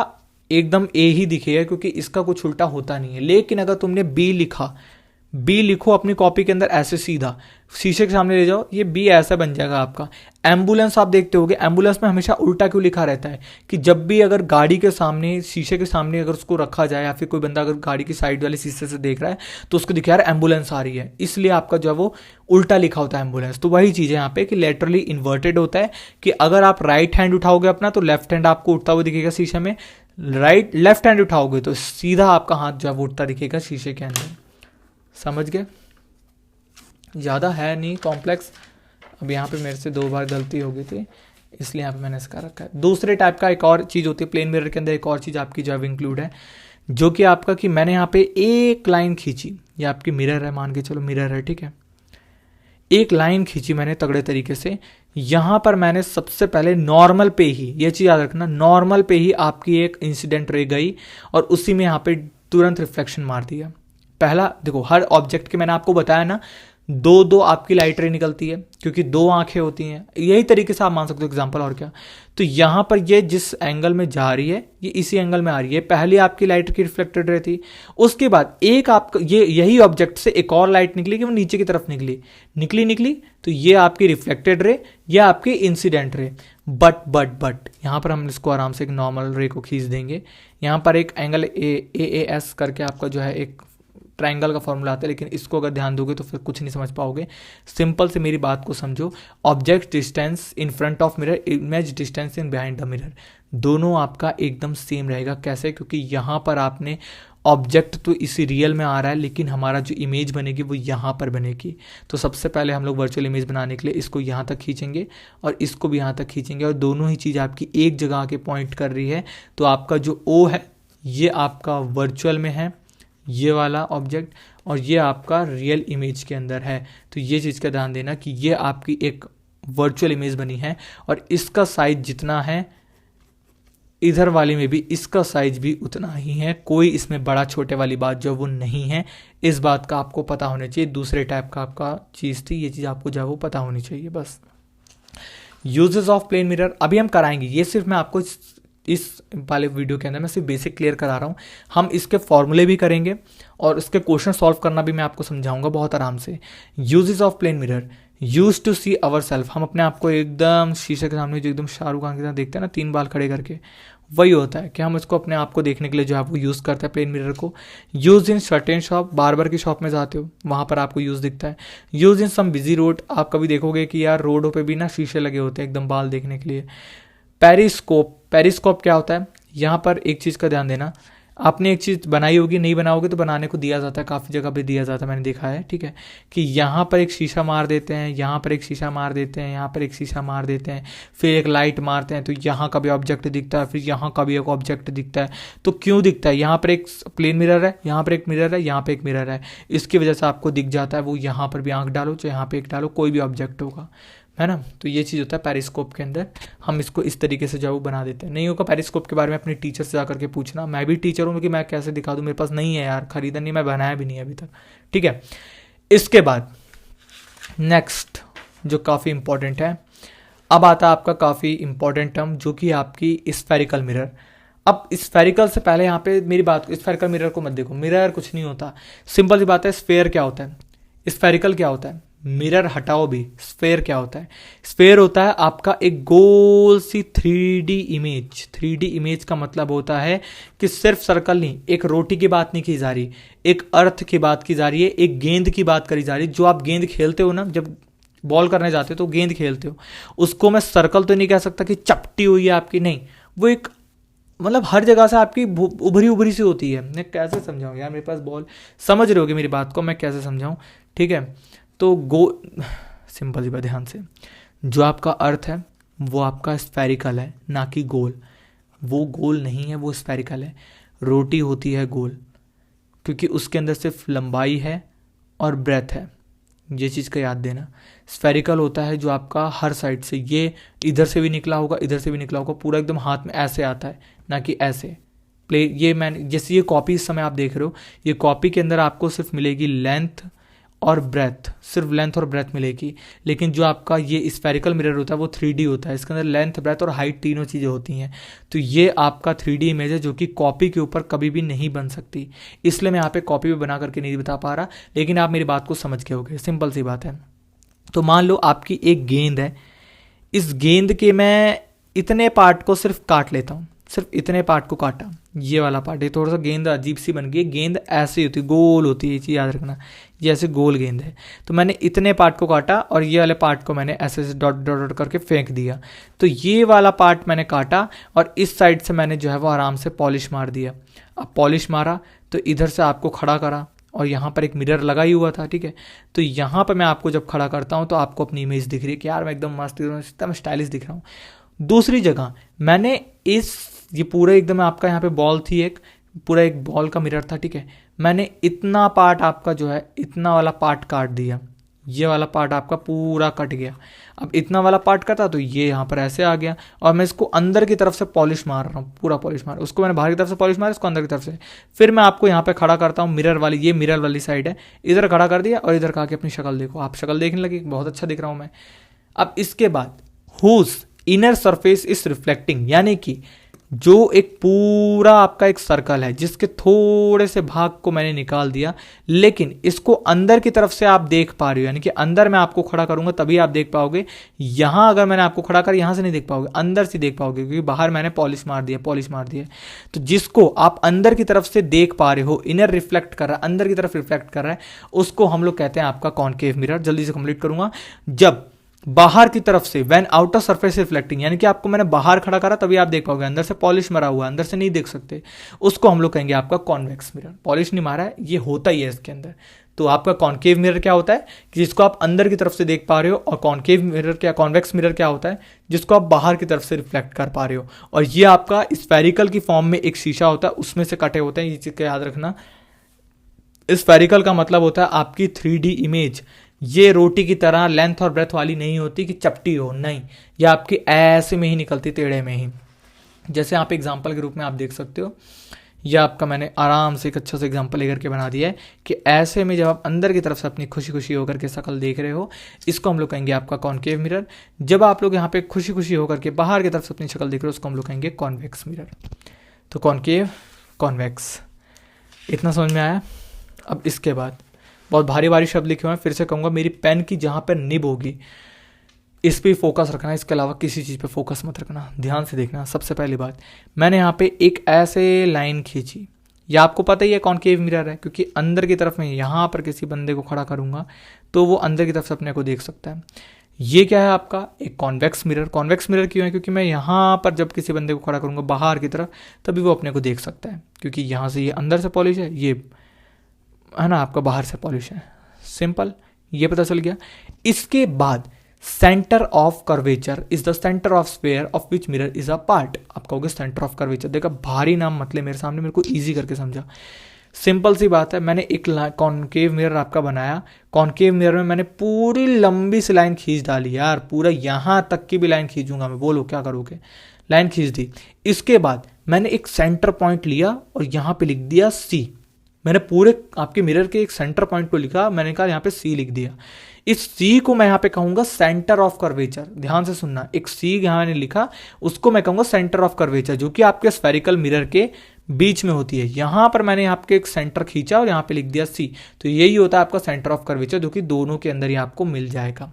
[SPEAKER 1] एकदम ए ही दिखेगा क्योंकि इसका कुछ उल्टा होता नहीं है। लेकिन अगर तुमने बी लिखा, बी लिखो अपनी कॉपी के अंदर ऐसे सीधा, शीशे के सामने ले जाओ, ये बी ऐसा बन जाएगा आपका। एम्बुलेंस आप देखते होगे, एम्बुलेंस में हमेशा उल्टा क्यों लिखा रहता है कि जब भी अगर गाड़ी के सामने, शीशे के सामने अगर उसको रखा जाए, या फिर कोई बंदा अगर गाड़ी की साइड वाले शीशे से देख रहा है तो उसको दिखा रहा है एम्बुलेंस आ रही है, इसलिए आपका जो है वो उल्टा लिखा होता है एम्बुलेंस। तो वही चीज़ है यहाँ पे कि लेटरली इन्वर्टेड होता है कि अगर आप राइट हैंड उठाओगे अपना तो लेफ्ट हैंड आपको उठता हुआ दिखेगा शीशे में, लेफ्ट हैंड उठाओगे तो सीधा आपका हाथ जो है वो उठता दिखेगा शीशे के अंदर। समझ गए? ज़्यादा है नहीं कॉम्प्लेक्स। अब यहाँ पे मेरे से 2 बार गलती हो गई थी, इसलिए यहाँ पे मैंने इसका रखा है। दूसरे टाइप का एक और चीज़ होती है प्लेन मिरर के अंदर, एक और चीज़ आपकी जो है इंक्लूड है, जो कि आपका कि मैंने यहाँ पे एक लाइन खींची, ये आपकी मिरर है, मान के चलो मिरर है, ठीक है। एक लाइन खींची मैंने तगड़े तरीके से, यहाँ पर मैंने सबसे पहले नॉर्मल पे ही, ये चीज़ याद रखना, नॉर्मल पे ही आपकी एक इंसिडेंट रे गई और उसी में यहाँ पे तुरंत रिफ्लेक्शन मार दिया। पहला देखो, हर ऑब्जेक्ट के मैंने आपको बताया ना, 2 आपकी लाइट रे निकलती है क्योंकि 2 आंखें होती हैं, यही तरीके से आप मान सकते हो एग्जांपल। और क्या, तो यहाँ पर ये जिस एंगल में जा रही है ये इसी एंगल में आ रही है, पहले आपकी लाइट की रिफ्लेक्टेड रे थी, उसके बाद एक आपका यही ऑब्जेक्ट से एक और लाइट निकली कि वो नीचे की तरफ निकली, तो ये आपकी रिफ्लेक्टेड रे, ये आपकी इंसिडेंट रे। बट यहाँ पर हम इसको आराम से एक नॉर्मल रे को खींच देंगे। यहाँ पर एक एंगल ए एस करके आपका जो है एक ट्राइंगल का फॉर्मूला आता है, लेकिन इसको अगर ध्यान दोगे तो फिर कुछ नहीं समझ पाओगे। सिंपल से मेरी बात को समझो, object distance in front of mirror, image distance in behind the mirror, दोनों आपका एकदम सेम रहेगा। कैसे? क्योंकि यहाँ पर आपने ऑब्जेक्ट तो इसी रियल में आ रहा है, लेकिन हमारा जो इमेज बनेगी वो यहाँ पर बनेगी। तो सबसे पहले हम लोग वर्चुअल इमेज बनाने के लिए इसको यहाँ तक खींचेंगे और इसको भी यहाँ तक खींचेंगे, और दोनों ही चीज़ आपकी एक जगह आके पॉइंट कर रही है। तो आपका जो ओ है ये आपका वर्चुअल में है, ये वाला ऑब्जेक्ट, और ये आपका रियल इमेज के अंदर है। तो ये चीज़ का ध्यान देना कि ये आपकी एक वर्चुअल इमेज बनी है, और इसका साइज जितना है इधर वाली में भी इसका साइज भी उतना ही है। कोई इसमें बड़ा छोटे वाली बात जो वो नहीं है, इस बात का आपको पता होना चाहिए। दूसरे टाइप का आपका चीज़ थी, ये चीज़ आपको जो है वो पता होनी चाहिए बस। यूजेस ऑफ प्लेन मिरर अभी हम कराएंगे, ये सिर्फ मैं आपको इस वाले वीडियो के अंदर मैं सिर्फ बेसिक क्लियर करा रहा हूँ। हम इसके फॉर्मूले भी करेंगे और इसके क्वेश्चन सॉल्व करना भी मैं आपको समझाऊंगा बहुत आराम से। Uses of plane mirror, use to see our self, हम अपने आप को एकदम शीशे के सामने जो एकदम शाहरुख खान के साथ देखते हैं ना, 3 बाल खड़े करके, वही होता है कि हम इसको अपने आप को देखने के लिए जो है वो यूज़ करते हैं प्लेन मिरर को। Use in certain shop, barber की शॉप में जाते हो वहाँ पर आपको यूज़ दिखता है। Use in some busy road, आप कभी देखोगे कि यार रोडों पे भी ना शीशे लगे होते हैं एकदम बाल देखने के लिए। पेरिस्कोप, पेरिस्कोप क्या होता है, यहाँ पर एक चीज़ का ध्यान देना, आपने एक चीज़ बनाई होगी, नहीं बनाओगे तो बनाने को दिया जाता है, काफ़ी जगह पे दिया जाता है, मैंने देखा है, ठीक है, कि यहाँ पर एक शीशा मार देते हैं, यहाँ पर एक शीशा मार देते हैं, यहाँ पर एक शीशा मार देते हैं, फिर एक लाइट मारते हैं, तो यहाँ का भी ऑब्जेक्ट दिखता है, फिर यहाँ का भी एक ऑब्जेक्ट दिखता है। तो क्यों दिखता है? यहाँ पर एक प्लेन मिरर है, यहाँ पर एक मिरर है, यहाँ पर एक मिरर है, इसकी वजह से आपको दिख जाता है। वो यहाँ पर भी आँख डालो चाहे यहाँ पर एक डालो, कोई भी ऑब्जेक्ट होगा, है ना। तो ये चीज़ होता है पेरिस्कोप के अंदर, हम इसको इस तरीके से जो बना देते हैं। नहीं होगा पेरिस्कोप के बारे में अपने टीचर से जाकर के पूछना, मैं भी टीचर हूँ कि मैं कैसे दिखा दूँ, मेरे पास नहीं है यार, खरीदा नहीं, मैं बनाया भी नहीं है अभी तक, ठीक है। इसके बाद नेक्स्ट जो काफ़ी इंपॉर्टेंट है, अब आता है आपका काफ़ी इंपॉर्टेंट टर्म जो कि आपकी स्फेरिकल मिरर। अब स्फेरिकल से पहले यहाँ पे मेरी बात, स्फेरिकल मिरर को मत देखो, मिरर कुछ नहीं होता, सिंपल सी बात है। स्फेयर क्या होता है, स्फेरिकल क्या होता है, मिरर हटाओ भी, स्फेयर क्या होता है, स्फेयर होता है आपका एक गोल सी 3D इमेज। 3D इमेज का मतलब होता है कि सिर्फ सर्कल नहीं, एक रोटी की बात नहीं की जा रही, एक अर्थ की बात की जा रही है, एक गेंद की बात करी जा रही है। जो आप गेंद खेलते हो ना, जब बॉल करने जाते हो तो गेंद खेलते हो, उसको मैं सर्कल तो नहीं कह सकता कि चपटी हुई है आपकी, नहीं, वो एक मतलब हर जगह से आपकी उभरी उभरी सी होती है। मैं कैसे समझाऊं यार, मेरे पास बॉल, समझ रहे होगे मेरी बात को, मैं कैसे समझाऊं, ठीक है। तो सिंपल सी बात, ध्यान से, जो आपका अर्थ है वो आपका स्फेरिकल है, ना कि गोल। वो गोल नहीं है, वो स्फेरिकल है। रोटी होती है गोल, क्योंकि उसके अंदर सिर्फ लंबाई है और ब्रेथ है, ये चीज़ का याद देना। स्फेरिकल होता है जो आपका हर साइड से, ये इधर से भी निकला होगा, इधर से भी निकला होगा, पूरा एकदम हाथ में ऐसे आता है, ना कि ऐसे प्ले। ये मैंने, जैसे ये कॉपी इस समय आप देख रहे हो, ये कॉपी के अंदर आपको सिर्फ मिलेगी लेंथ और ब्रेथ, सिर्फ लेंथ और ब्रेथ मिलेगी। लेकिन जो आपका ये स्फेरिकल मिरर होता है वो 3D होता है, इसके अंदर लेंथ, ब्रेथ और हाइट तीनों चीज़ें होती हैं। तो ये आपका 3D इमेज है जो कि कॉपी के ऊपर कभी भी नहीं बन सकती, इसलिए मैं यहाँ पे कॉपी पे बना करके नहीं बता पा रहा, लेकिन आप मेरी बात को समझ गए होगे, सिंपल सी बात है। तो मान लो आपकी एक गेंद है, इस गेंद के मैं इतने पार्ट को सिर्फ काट लेता हूँ, सिर्फ इतने पार्ट को काटा, ये वाला पार्ट, ये थोड़ा सा गेंद अजीब सी बन गई है, गेंद ऐसे होती है, गोल होती है, ये चीज़ याद रखना, ये ऐसे गोल गेंद है। तो मैंने इतने पार्ट को काटा और ये वाले पार्ट को मैंने ऐसे ऐसे डॉट डॉट डॉट करके फेंक दिया। तो ये वाला पार्ट मैंने काटा और इस साइड से मैंने जो है वो आराम से पॉलिश मार दिया। अब पॉलिश मारा तो इधर से आपको खड़ा करा और यहाँ पर एक मिरर लगा ही हुआ था, ठीक है। तो यहाँ पर मैं आपको जब खड़ा करता हूँ तो आपको अपनी इमेज दिख रही है कि यार मैं एकदम मस्त, एकदम स्टाइलिश दिख रहा हूँ। दूसरी जगह मैंने ये पूरा एकदम आपका यहाँ पे बॉल थी, एक पूरा एक बॉल का मिरर था, ठीक है। मैंने इतना पार्ट आपका जो है, इतना वाला पार्ट काट दिया, ये वाला पार्ट आपका पूरा कट गया। अब इतना वाला पार्ट कटा तो ये यहाँ पर ऐसे आ गया और मैं इसको अंदर की तरफ से पॉलिश मार रहा हूँ, पूरा पॉलिश मार, उसको मैंने बाहर की तरफ से पॉलिश मारा, इसको अंदर की तरफ से। फिर मैं आपको यहाँ पे खड़ा करता हूँ, मिरर वाली, ये मिरर वाली साइड है, इधर खड़ा कर दिया और इधर कहा कि अपनी शक्ल देखो। आप शक्ल देखने लगे, बहुत अच्छा दिख रहा हूँ मैं। अब इसके बाद whose inner surface is reflecting, यानी कि जो एक पूरा आपका एक सर्कल है जिसके थोड़े से भाग को मैंने निकाल दिया, लेकिन इसको अंदर की तरफ से आप देख पा रहे हो, यानी कि अंदर मैं आपको खड़ा करूंगा तभी आप देख पाओगे। यहां अगर मैंने आपको खड़ा कर, यहां से नहीं देख पाओगे, अंदर से देख पाओगे, क्योंकि बाहर मैंने पॉलिश मार दिया। तो जिसको आप अंदर की तरफ से देख पा रहे हो, इनर रिफ्लेक्ट कर रहा है, अंदर की तरफ रिफ्लेक्ट कर रहा है, उसको हम लोग कहते हैं आपका कॉनकेव मिरर। जल्दी से कंप्लीट करूंगा। जब बाहर की तरफ से, व्हेन आउटर सरफेस रिफ्लेक्टिंग, यानी कि आपको मैंने बाहर खड़ा करा तभी आप देख पाओगे, अंदर से पॉलिश मरा हुआ, अंदर से नहीं देख सकते, उसको हम लोग कहेंगे आपका कॉन्वेक्स मिरर। पॉलिश नहीं मारा है, ये होता ही है इसके अंदर। तो आपका कॉनकेव मिरर क्या होता है कि जिसको आप अंदर की तरफ से देख पा रहे हो, और कॉनकेव मिरर क्या, कॉन्वेक्स मिरर क्या होता है जिसको आप बाहर की तरफ से रिफ्लेक्ट कर पा रहे हो। और ये आपका स्फेरिकल की फॉर्म में एक शीशा होता है, उसमें से कटे होते हैं, ये चीज का याद रखना। स्फेरिकल का मतलब होता है आपकी 3D इमेज, ये रोटी की तरह लेंथ और ब्रेथ वाली नहीं होती कि चपटी हो, नहीं, ये आपकी ऐसे में ही निकलती, टेढ़े में ही। जैसे आप एग्जांपल के रूप में आप देख सकते हो, यह आपका मैंने आराम से एक अच्छा सा एग्जांपल लेकर के बना दिया है कि ऐसे में जब आप अंदर की तरफ से अपनी खुशी खुशी होकर के शक्ल देख रहे हो, इसको हम लोग कहेंगे आपका कॉनकेव मिरर। जब आप लोग यहाँ पे खुशी खुशी होकर के बाहर की तरफ से अपनी शक्ल देख रहे हो, उसको हम लोग कहेंगे कॉन्वेक्स मिरर। तो कॉनकेव, कॉन्वेक्स, इतना समझ में आया। अब इसके बाद बहुत भारी भारी शब्द लिखे हुए हैं, फिर से कहूँगा, मेरी पेन की जहाँ पर निब होगी इस पे फोकस रखना, इसके अलावा किसी चीज़ पे फोकस मत रखना। ध्यान से देखना। सबसे पहली बात, मैंने यहाँ पे एक ऐसे लाइन खींची, या आपको पता ही है कॉनकेव मिरर है, क्योंकि अंदर की तरफ में यहाँ पर किसी बंदे को खड़ा करूँगा तो वो अंदर की तरफ से अपने को देख सकता है। ये क्या है आपका एक कॉन्वेक्स मिरर। कॉन्वेक्स मिरर क्यों है? क्योंकि मैं यहाँ पर जब किसी बंदे को खड़ा करूँगा बाहर की तरफ, तभी वो अपने को देख सकता है, क्योंकि यहाँ से ये अंदर से पॉलिश है, ये है ना आपका बाहर से पॉलिश है। सिंपल, ये पता चल गया। इसके बाद centre of curvature is the centre of sphere of which mirror is a part. आप कहोगे सेंटर ऑफ कर्वेचर, देखा भारी नाम मतलब मेरे सामने, मेरे को इजी करके समझा। सिंपल सी बात है, मैंने एक कॉनकेव मिरर आपका बनाया, कॉनकेव मिरर में मैंने पूरी लंबी सी लाइन खींच डाली, यार पूरा यहां तक की भी लाइन खींचूंगा मैं, बोलो क्या करोगे, लाइन खींच दी। इसके बाद मैंने एक सेंटर पॉइंट लिया और यहां पे लिख दिया सी। मैंने पूरे आपके मिरर के एक सेंटर पॉइंट को लिखा, मैंने कहा यहाँ पे सी लिख दिया। इस सी को मैं यहाँ पे कहूंगा सेंटर ऑफ कर्वेचर। ध्यान से सुनना, एक सी यहाँ मैंने लिखा, उसको मैं कहूंगा सेंटर ऑफ कर्वेचर, जो कि आपके स्फेरिकल मिरर के बीच में होती है। यहां पर मैंने आपके एक सेंटर खींचा और यहाँ पे लिख दिया सी, तो यही होता है आपका सेंटर ऑफ कर्वेचर, जो कि दोनों के अंदर ही आपको मिल जाएगा।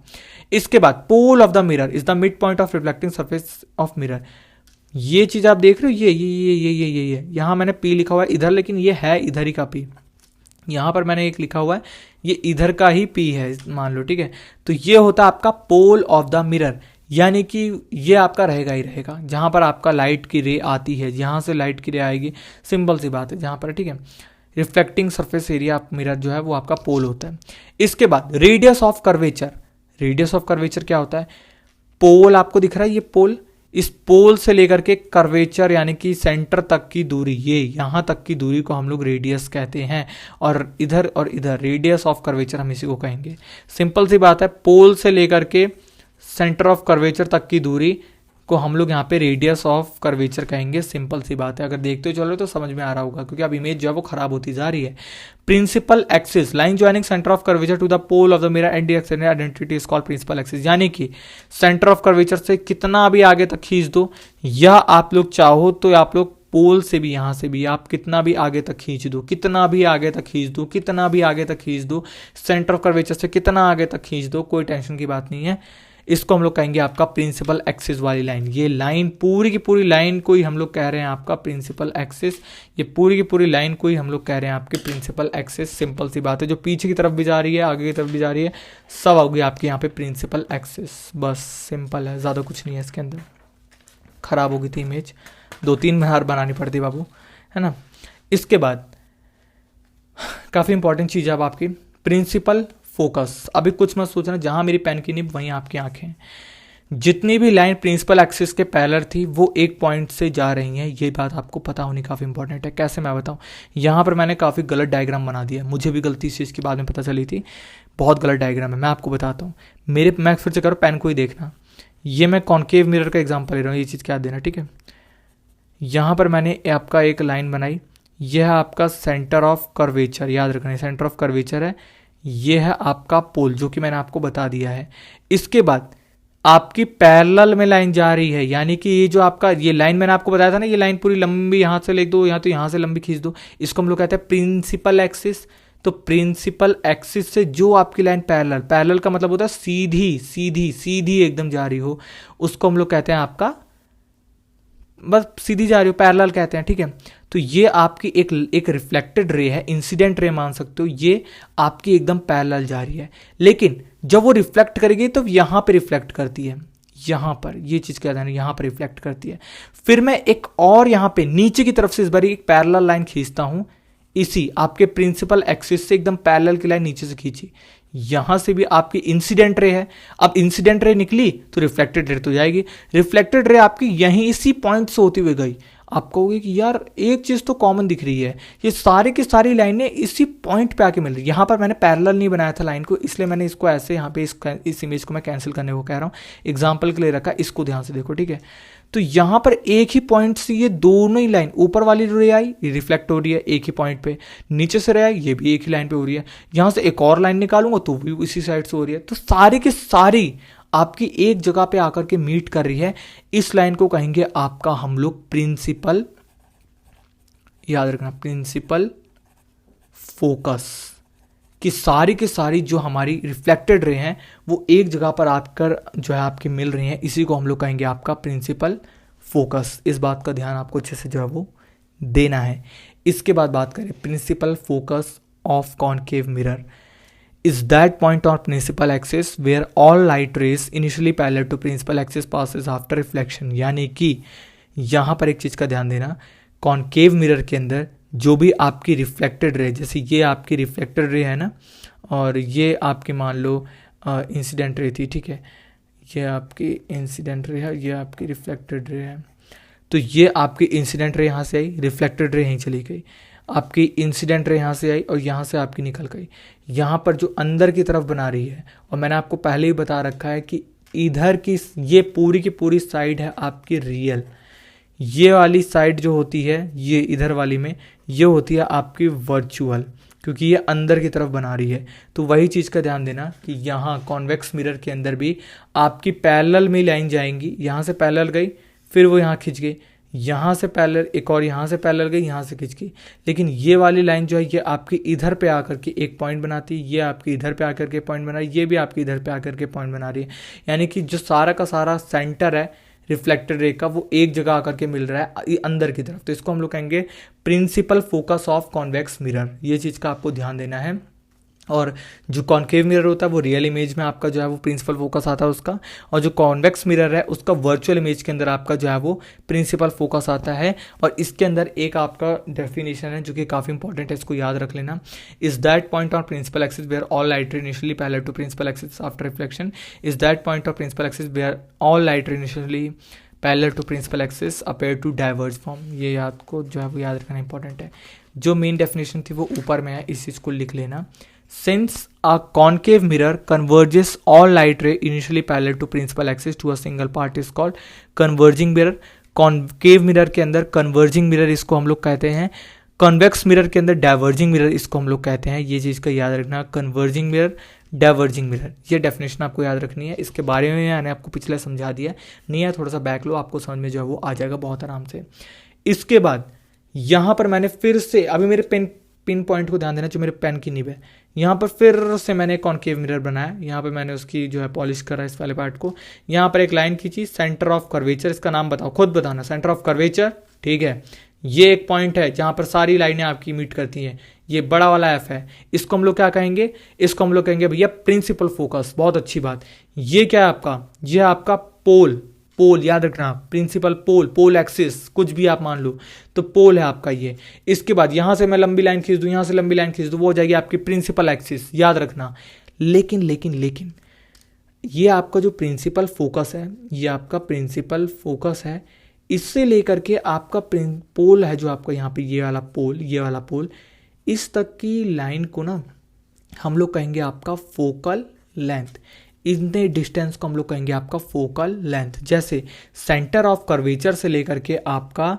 [SPEAKER 1] इसके बाद pole of the mirror is the mid point of reflecting surface of mirror. ये चीज आप देख रहे हो, ये यहां मैंने पी लिखा हुआ है इधर, लेकिन ये है इधर ही का पी। यहां पर मैंने एक लिखा हुआ है, ये इधर का ही पी है मान लो, ठीक है। तो ये होता है आपका पोल ऑफ द मिरर, यानी कि ये आपका रहेगा ही रहेगा जहां पर आपका लाइट की रे आती है, यहां से लाइट की रे आएगी, सिंपल सी बात है, जहां पर, ठीक है। रिफ्लेक्टिंग सरफेस एरिया मिरर जो है वो आपका पोल होता है। इसके बाद radius of curvature. Radius of curvature क्या होता है? पोल आपको दिख रहा है, ये पोल, इस पोल से लेकर के कर्वेचर यानी कि सेंटर तक की दूरी, ये यहां तक की दूरी को हम लोग रेडियस कहते हैं, और इधर रेडियस ऑफ कर्वेचर हम इसी को कहेंगे। सिंपल सी बात है, पोल से लेकर के सेंटर ऑफ कर्वेचर तक की दूरी को हम लोग यहाँ पे रेडियस ऑफ कर्वेचर कहेंगे। सिंपल सी बात है, अगर देखते चल रहे तो समझ में आ रहा होगा, क्योंकि अब इमेज जो है वो खराब होती जा रही है। Principal axis, line joining centre of curvature to the pole of the mirror and the extended identity is called principal axis. यानी कि सेंटर ऑफ कर्वेचर से कितना भी आगे तक खींच दो, या आप लोग चाहो तो आप लोग पोल से भी, यहां से भी आप कितना भी आगे तक खींच दो, कितना भी आगे तक खींच दो, कितना भी आगे तक खींच दो, सेंटर ऑफ कर्वेचर से कितना आगे तक खींच दो, कोई टेंशन की बात नहीं है। इसको हम लोग कहेंगे आपका प्रिंसिपल एक्सिस वाली लाइन। ये लाइन पूरी की पूरी लाइन को ही हम लोग कह रहे हैं आपका प्रिंसिपल एक्सिस। ये पूरी की पूरी लाइन को ही हम लोग कह रहे हैं आपके प्रिंसिपल एक्सिस। सिंपल सी बात है, जो पीछे की तरफ भी जा रही है, आगे की तरफ भी जा रही है, सब होगी आपके यहाँ पे प्रिंसिपल एक्सिस। बस सिंपल है, ज़्यादा कुछ नहीं है इसके अंदर। खराब हो गई थी इमेज, 2-3 बार बनानी पड़ती बाबू, है ना। इसके बाद काफ़ी इंपॉर्टेंट चीज़ है अब आपकी प्रिंसिपल फोकस। अभी कुछ मत सोचना, जहां मेरी पेन की निब वहीं आपकी आंखें। जितनी भी लाइन प्रिंसिपल एक्सिस के पैरेलल थी वो एक पॉइंट से जा रही हैं, ये बात आपको पता होनी काफ़ी इंपॉर्टेंट है। कैसे मैं बताऊं, यहाँ पर मैंने काफ़ी गलत डायग्राम बना दिया, मुझे भी गलती इस चीज़ की बाद में पता चली थी, बहुत गलत डायग्राम है। मैं आपको बताता हूँ, मैं फिर से करो, पेन को ही देखना। ये मैं कॉन्केव मिरर का एग्जाम्पल ले रहा हूँ, ये चीज़ क्या देना, ठीक है। यहाँ पर मैंने आपका एक लाइन बनाई, यह आपका सेंटर ऑफ कर्वेचर, याद रखना सेंटर ऑफ कर्वेचर है, ये है आपका पोल, जो कि मैंने आपको बता दिया है। इसके बाद आपकी पैरेलल में लाइन जा रही है, यानी कि ये जो आपका ये लाइन मैंने आपको बताया था ना, ये लाइन पूरी लंबी यहां से लिख दो, या तो यहां से लंबी खींच दो, इसको हम लोग कहते हैं प्रिंसिपल एक्सिस। तो प्रिंसिपल एक्सिस से जो आपकी लाइन पैरेलल का मतलब होता है सीधी सीधी सीधी एकदम जा रही हो, उसको हम लोग कहते हैं आपका, बस सीधी जा रही हो, पैरेलल कहते हैं, ठीक है। तो ये आपकी एक रिफ्लेक्टेड रे है, इंसिडेंट रे मान सकते हो, ये आपकी एकदम पैरेलल जा रही है, लेकिन जब वो रिफ्लेक्ट करेगी तो यहां पे रिफ्लेक्ट करती है, यहां पर, ये चीज कहते हैं यहां पर रिफ्लेक्ट करती है। फिर मैं एक और यहां पे नीचे की तरफ से इस बार एक पैरेलल लाइन खींचता हूं, इसी आपके प्रिंसिपल एक्सिस से एकदम पैरेलल की लाइन नीचे से खींची, यहां से भी आपकी इंसिडेंट रे है। अब इंसिडेंट रे निकली तो रिफ्लेक्टेड रे तो जाएगी, रिफ्लेक्टेड रे आपकी यहीं इसी पॉइंट से होती हुई गई। आप कहोगे कि यार एक चीज तो कॉमन दिख रही है, ये सारी की सारी लाइनें इसी पॉइंट पे आके मिल रही है। यहां पर मैंने पैरेलल नहीं बनाया था लाइन को, इसलिए मैंने इसको ऐसे यहाँ पे इस इमेज को मैं कैंसिल करने को कह रहा हूँ, एग्जाम्पल के लिए रखा, इसको ध्यान से देखो, ठीक है। तो यहां पर एक ही पॉइंट से ये दोनों ही लाइन, ऊपर वाली रे आई ये रिफ्लेक्ट हो रही है एक ही पॉइंट पे, नीचे से रे आई ये भी एक ही लाइन पे हो रही है, यहां से एक और लाइन निकालूंगा तो भी इसी साइड से हो रही है। तो सारी की सारी आपकी एक जगह पे आकर के मीट कर रही है। इस लाइन को कहेंगे आपका हम लोग प्रिंसिपल, याद रखना प्रिंसिपल फोकस, कि सारी की सारी जो हमारी रिफ्लेक्टेड रे हैं वो एक जगह पर आकर जो है आपकी मिल रही हैं, इसी को हम लोग कहेंगे आपका प्रिंसिपल फोकस। इस बात का ध्यान आपको अच्छे से जो है वो देना है। इसके बाद बात करें principal focus of concave mirror is that point on principal axis where all light rays initially parallel to principal axis passes after reflection। यानी कि यहाँ पर एक चीज़ का ध्यान देना, कॉन्केव मिरर के अंदर जो भी आपकी रिफ्लेक्टेड रे, जैसे ये आपकी रिफ्लेक्टेड रे है ना, और ये आपकी मान लो इंसिडेंट रे थी, ठीक है, ये आपकी इंसिडेंट रे है, ये आपकी रिफ्लेक्टेड रे है। तो ये आपकी इंसिडेंट रे यहाँ से आई, रिफ्लेक्टेड रे यहीं चली गई, आपकी इंसिडेंट रे यहाँ से आई और यहाँ से आपकी निकल गई। यहाँ पर जो अंदर की तरफ बना रही है, और मैंने आपको पहले ही बता रखा है कि इधर की ये पूरी की पूरी साइड है आपकी रियल, ये वाली साइड जो होती है ये इधर वाली में ये होती है आपकी वर्चुअल। क्योंकि ये अंदर की तरफ बना रही है। तो वही चीज़ का ध्यान देना कि यहाँ कॉन्वेक्स मिरर के अंदर भी आपकी पैरेलल में लाइन जाएंगी, यहाँ से पैरेलल गई, फिर वो यहाँ खिंच गई, यहाँ से पैरेलल एक और यहाँ से पैरेलल गई, यहाँ से खिंच गई। लेकिन ये वाली लाइन जो है ये आपकी इधर पे आकर के एक पॉइंट बनाती है, ये आपकी इधर पे आकर के पॉइंट बना रही है, ये भी आपकी इधर पे आकर के पॉइंट बना रही है। यानी कि जो सारा का सारा सेंटर है रिफ्लेक्टेड रे का वो एक जगह आकर के मिल रहा है अंदर की तरफ। तो इसको हम लोग कहेंगे principal focus of convex mirror. ये चीज़ का आपको ध्यान देना है। और जो कॉन्केव मिरर होता है वो रियल इमेज में आपका जो है वो प्रिंसिपल फोकस आता है उसका, और जो कॉन्वेक्स मिरर है उसका वर्चुअल इमेज के अंदर आपका जो है वो प्रिंसिपल फोकस आता है। और इसके अंदर एक आपका डेफिनेशन है जो कि काफ़ी इंपॉर्टेंट है, इसको याद रख लेना। Is that point on principal axis where all light ray initially parallel to principal axis after reflection. Is that point of principal axis where all light ray initially parallel to principal axis appear to diverge form. ये याद को जो है वो याद रखना important है। जो मेन डेफिनेशन थी वो ऊपर में है, इस चीज़ को लिख लेना। Since a concave mirror converges all light ray initially parallel to principal axis to a single part is called converging mirror। concave mirror के अंदर converging mirror इसको हम लोग कहते हैं, convex mirror के अंदर diverging mirror इसको हम लोग कहते हैं। ये चीज़ का याद रखना, converging mirror, diverging mirror, ये डेफिनेशन आपको याद रखनी है। इसके बारे में मैंने आपको पिछले समझा दिया, नहीं है थोड़ा सा बैक लो, आपको समझ में जो है वो आ जाएगा बहुत आराम से। इसके बाद यहाँ पर मैंने फिर से, अभी मेरे पिन पॉइंट को ध्यान देना जो मेरे पेन की निब है, यहाँ पर फिर से मैंने कॉन्केव मिरर बनाया। यहाँ पे मैंने उसकी जो है पॉलिश करा इस वाले पार्ट को। यहाँ पर एक लाइन खींची, सेंटर ऑफ कर्वेचर, इसका नाम बताओ, खुद बताना, सेंटर ऑफ कर्वेचर, ठीक है। ये एक पॉइंट है जहाँ पर सारी लाइनें आपकी मीट करती हैं, ये बड़ा वाला एफ है। इसको हम लोग क्या कहेंगे, इसको हम लोग कहेंगे भैया प्रिंसिपल फोकस। बहुत अच्छी बात। ये क्या है आपका, ये आपका पोल, पोल याद रखना, प्रिंसिपल पोल, पोल एक्सिस, कुछ भी आप मान लो, तो पोल है आपका ये। इसके बाद यहां से मैं लंबी लाइन खींच दूं, यहां से लंबी लाइन खींच दूं, वो हो जाएगी आपकी प्रिंसिपल एक्सिस, याद रखना। लेकिन लेकिन लेकिन ये आपका जो प्रिंसिपल फोकस है, ये आपका प्रिंसिपल फोकस है, इससे लेकर के आपका पोल है जो आपका यहाँ पे ये वाला पोल, ये वाला पोल, इस तक की लाइन को ना हम लोग कहेंगे आपका फोकल लेंथ। इतने डिस्टेंस को हम लोग कहेंगे आपका फोकल लेंथ। जैसे सेंटर ऑफ कर्वेचर से लेकर के आपका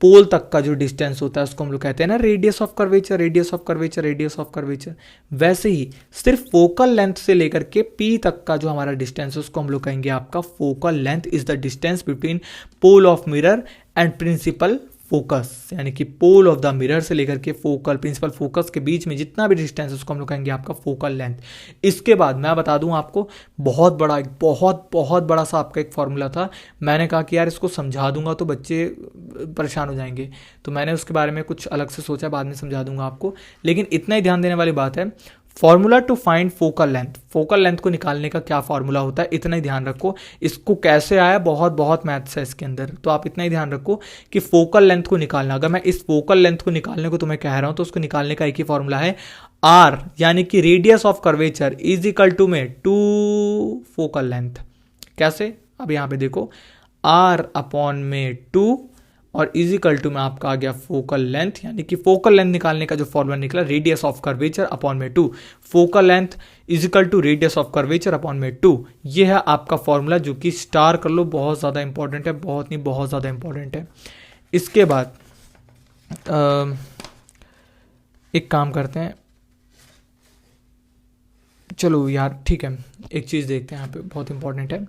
[SPEAKER 1] पोल तक का जो डिस्टेंस होता है उसको हम लोग कहते हैं ना radius of curvature, radius of curvature, radius of curvature. वैसे ही सिर्फ फोकल लेंथ से लेकर के पी तक का जो हमारा डिस्टेंस है उसको हम लोग कहेंगे आपका focal length is the distance between pole of mirror and principal focus. यानी कि पोल ऑफ द मिरर से लेकर के फोकल प्रिंसिपल फोकस के बीच में जितना भी डिस्टेंस है उसको हम लोग कहेंगे आपका फोकल लेंथ। इसके बाद मैं बता दूं आपको, बहुत बड़ा सा आपका एक फॉर्मूला था। मैंने कहा कि यार इसको समझा दूंगा तो बच्चे परेशान हो जाएंगे, तो मैंने उसके बारे में कुछ अलग से सोचा, बाद में समझा दूंगा आपको। लेकिन इतना ही ध्यान देने वाली बात है, formula to find focal length, focal length को निकालने का क्या फॉर्मूला होता है, इतना ही ध्यान रखो। इसको कैसे आया, बहुत मैथ्स है इसके अंदर, तो आप इतना ही ध्यान रखो कि फोकल लेंथ को निकालना। अगर मैं इस फोकल लेंथ को निकालने को तुम्हें कह रहा हूं तो उसको निकालने का एक ही फॉर्मूला है, आर यानी कि radius of curvature is equal to में 2 फोकल लेंथ। कैसे, अब यहां पे देखो, आर अपॉन में 2 और इजिकल टू में आपका आ गया फोकल लेंथ, यानी कि फोकल लेंथ निकालने का जो फॉर्मूला निकला रेडियस ऑफ कर्वेचर अपॉन में 2, focal length equal to radius of curvature upon में 2। ये है आपका फॉर्मूला जो कि स्टार कर लो, बहुत ज़्यादा इंपॉर्टेंट है, बहुत नहीं बहुत ज़्यादा इंपॉर्टेंट है। इसके बाद एक काम करते हैं, चलो यार ठीक है, एक चीज़ देखते हैं यहाँ पे बहुत इंपॉर्टेंट है,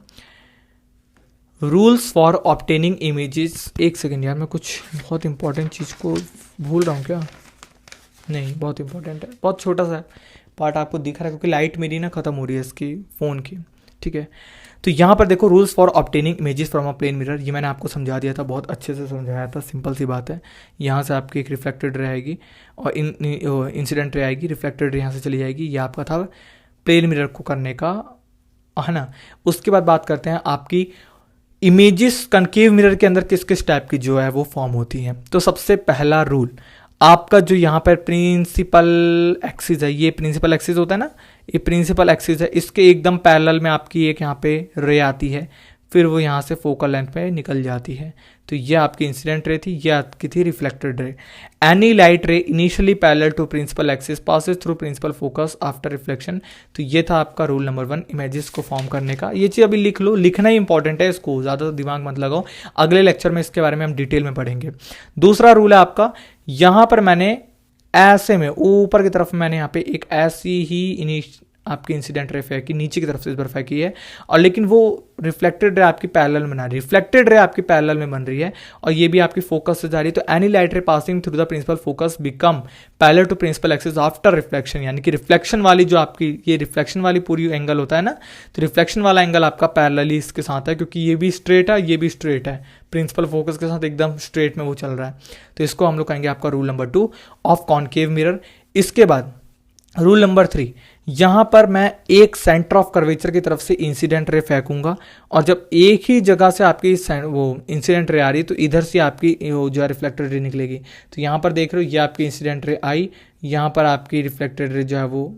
[SPEAKER 1] रूल्स फॉर ऑब्टेनिंग इमेजेस। एक सेकेंड यार, मैं कुछ बहुत इंपॉर्टेंट चीज़ को भूल रहा हूँ क्या, नहीं बहुत इंपॉर्टेंट है, बहुत छोटा सा पार्ट आपको दिख रहा है क्योंकि लाइट मेरी ना ख़त्म हो रही है इसकी फ़ोन की, ठीक है। तो यहाँ पर देखो, rules for obtaining images from a plane mirror, ये मैंने आपको समझा दिया था, बहुत अच्छे से समझाया था, सिंपल सी बात है। यहाँ से आपकी एक रिफ्लेक्टेड रे आएगी और इंसिडेंट रे आएगी, रिफ्लेक्टेड रे यहाँ से चली जाएगी, ये आपका था प्लेन मिरर को करने का, है ना। उसके बाद बात करते हैं आपकी इमेजेस कनकेव मिरर के अंदर किस किस टाइप की जो है वो फॉर्म होती हैं। तो सबसे पहला रूल आपका जो यहाँ पर प्रिंसिपल एक्सिस है, ये प्रिंसिपल एक्सिस होता है ना, ये प्रिंसिपल एक्सिस है, इसके एकदम पैरेलल में आपकी एक यहाँ पे रे आती है, फिर वो यहाँ से फोकल लेंथ पे निकल जाती है। तो ये आपकी इंसिडेंट रे थी, ये आपकी थी reflected ray. Any light ray initially parallel to principal axis passes through principal focus after reflection. तो ये था आपका रूल नंबर 1 इमेजेस को फॉर्म करने का। ये चीज़ अभी लिख लो, लिखना ही इंपॉर्टेंट है, इसको ज़्यादा दिमाग मत लगाओ, अगले लेक्चर में इसके बारे में हम डिटेल में पढ़ेंगे। दूसरा रूल है आपका, यहाँ पर मैंने ऐसे में ऊपर की तरफ मैंने यहाँ पे एक ऐसी ही आपकी इंसिडेंट रे फेंक की, नीचे की तरफ से इस बार फेंकी है, और लेकिन वो रिफ्लेक्टेड रे आपकी पैरेलल में बना रही है, रिफ्लेक्टेड रे आपकी पैरेलल में बन रही है, और ये भी आपकी फोकस से जा रही है। तो any light ray passing through the principal focus become parallel to principal axis after reflection, यानी कि रिफ्लेक्शन वाली जो आपकी ये रिफ्लेक्शन वाली पूरी एंगल होता है ना, तो रिफ्लेक्शन वाला एंगल आपका पैरेलली इसके साथ है, क्योंकि ये भी स्ट्रेट है, ये भी स्ट्रेट है, प्रिंसिपल फोकस के साथ एकदम स्ट्रेट में वो चल रहा है। तो इसको हम लोग कहेंगे आपका rule number 2 of concave mirror. इसके बाद रूल नंबर 3, यहां पर मैं एक सेंटर ऑफ कर्वेचर की तरफ से इंसिडेंट रे फेंकूंगा, और जब एक ही जगह से आपकी वो इंसिडेंट रे आ रही है तो इधर से आपकी वो जो है रिफ्लेक्टेड रे निकलेगी। तो यहां पर देख रहे हो ये आपकी इंसिडेंट रे आई, यहां पर आपकी रिफ्लेक्टेड रे जो है वो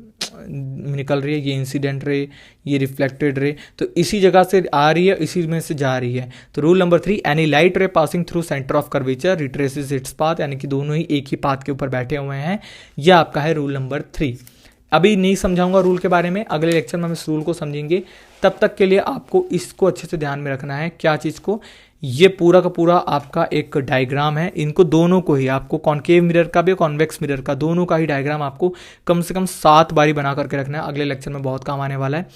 [SPEAKER 1] निकल रही है, ये इंसिडेंट रे, ये रिफ्लेक्टेड रे, तो इसी जगह से आ रही है, इसी में से जा रही है। तो rule number 3, any light ray passing through centre of curvature retraces its path, यानी कि दोनों ही एक ही पाथ के ऊपर बैठे हुए हैं। यह आपका है रूल नंबर 3। अभी नहीं समझाऊंगा रूल के बारे में, अगले लेक्चर में हम इस रूल को समझेंगे। तब तक के लिए आपको इसको अच्छे से ध्यान में रखना है। क्या चीज़ को? ये पूरा का पूरा आपका एक डायग्राम है, इनको दोनों को ही आपको कॉनकेव मिरर का भी कॉन्वेक्स मिरर का दोनों का ही डायग्राम आपको कम से कम 7 बारी बना करके रखना है। अगले लेक्चर में बहुत काम आने वाला है।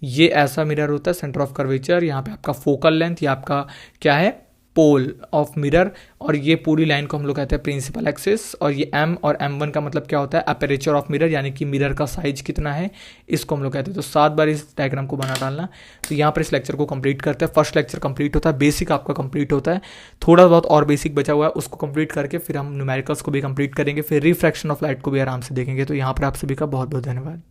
[SPEAKER 1] ये ऐसा मिरर होता है सेंटर ऑफ कर्वेचर, यहाँ पे आपका फोकल लेंथ, ये आपका क्या है पोल ऑफ मिरर, और ये पूरी लाइन को हम लोग कहते हैं प्रिंसिपल एक्सिस, और ये M और M1 का मतलब क्या होता है अपेरेचर ऑफ मिरर, यानी कि मिरर का साइज कितना है, इसको हम लोग कहते हैं। तो 7 बार इस डायग्राम को बना डालना। तो यहाँ पर इस लेक्चर को कंप्लीट करते हैं। फर्स्ट लेक्चर कंप्लीट होता है, बेसिक आपका कंप्लीट होता है, थोड़ा बहुत और बेसिक बचा हुआ है, उसको कंप्लीट करके फिर हम न्यूमेरिकल्स को भी कंप्लीट करेंगे, फिर रिफ्रैक्शन ऑफ लाइट को भी आराम से देखेंगे। तो यहाँ पर आप सभी का बहुत बहुत धन्यवाद।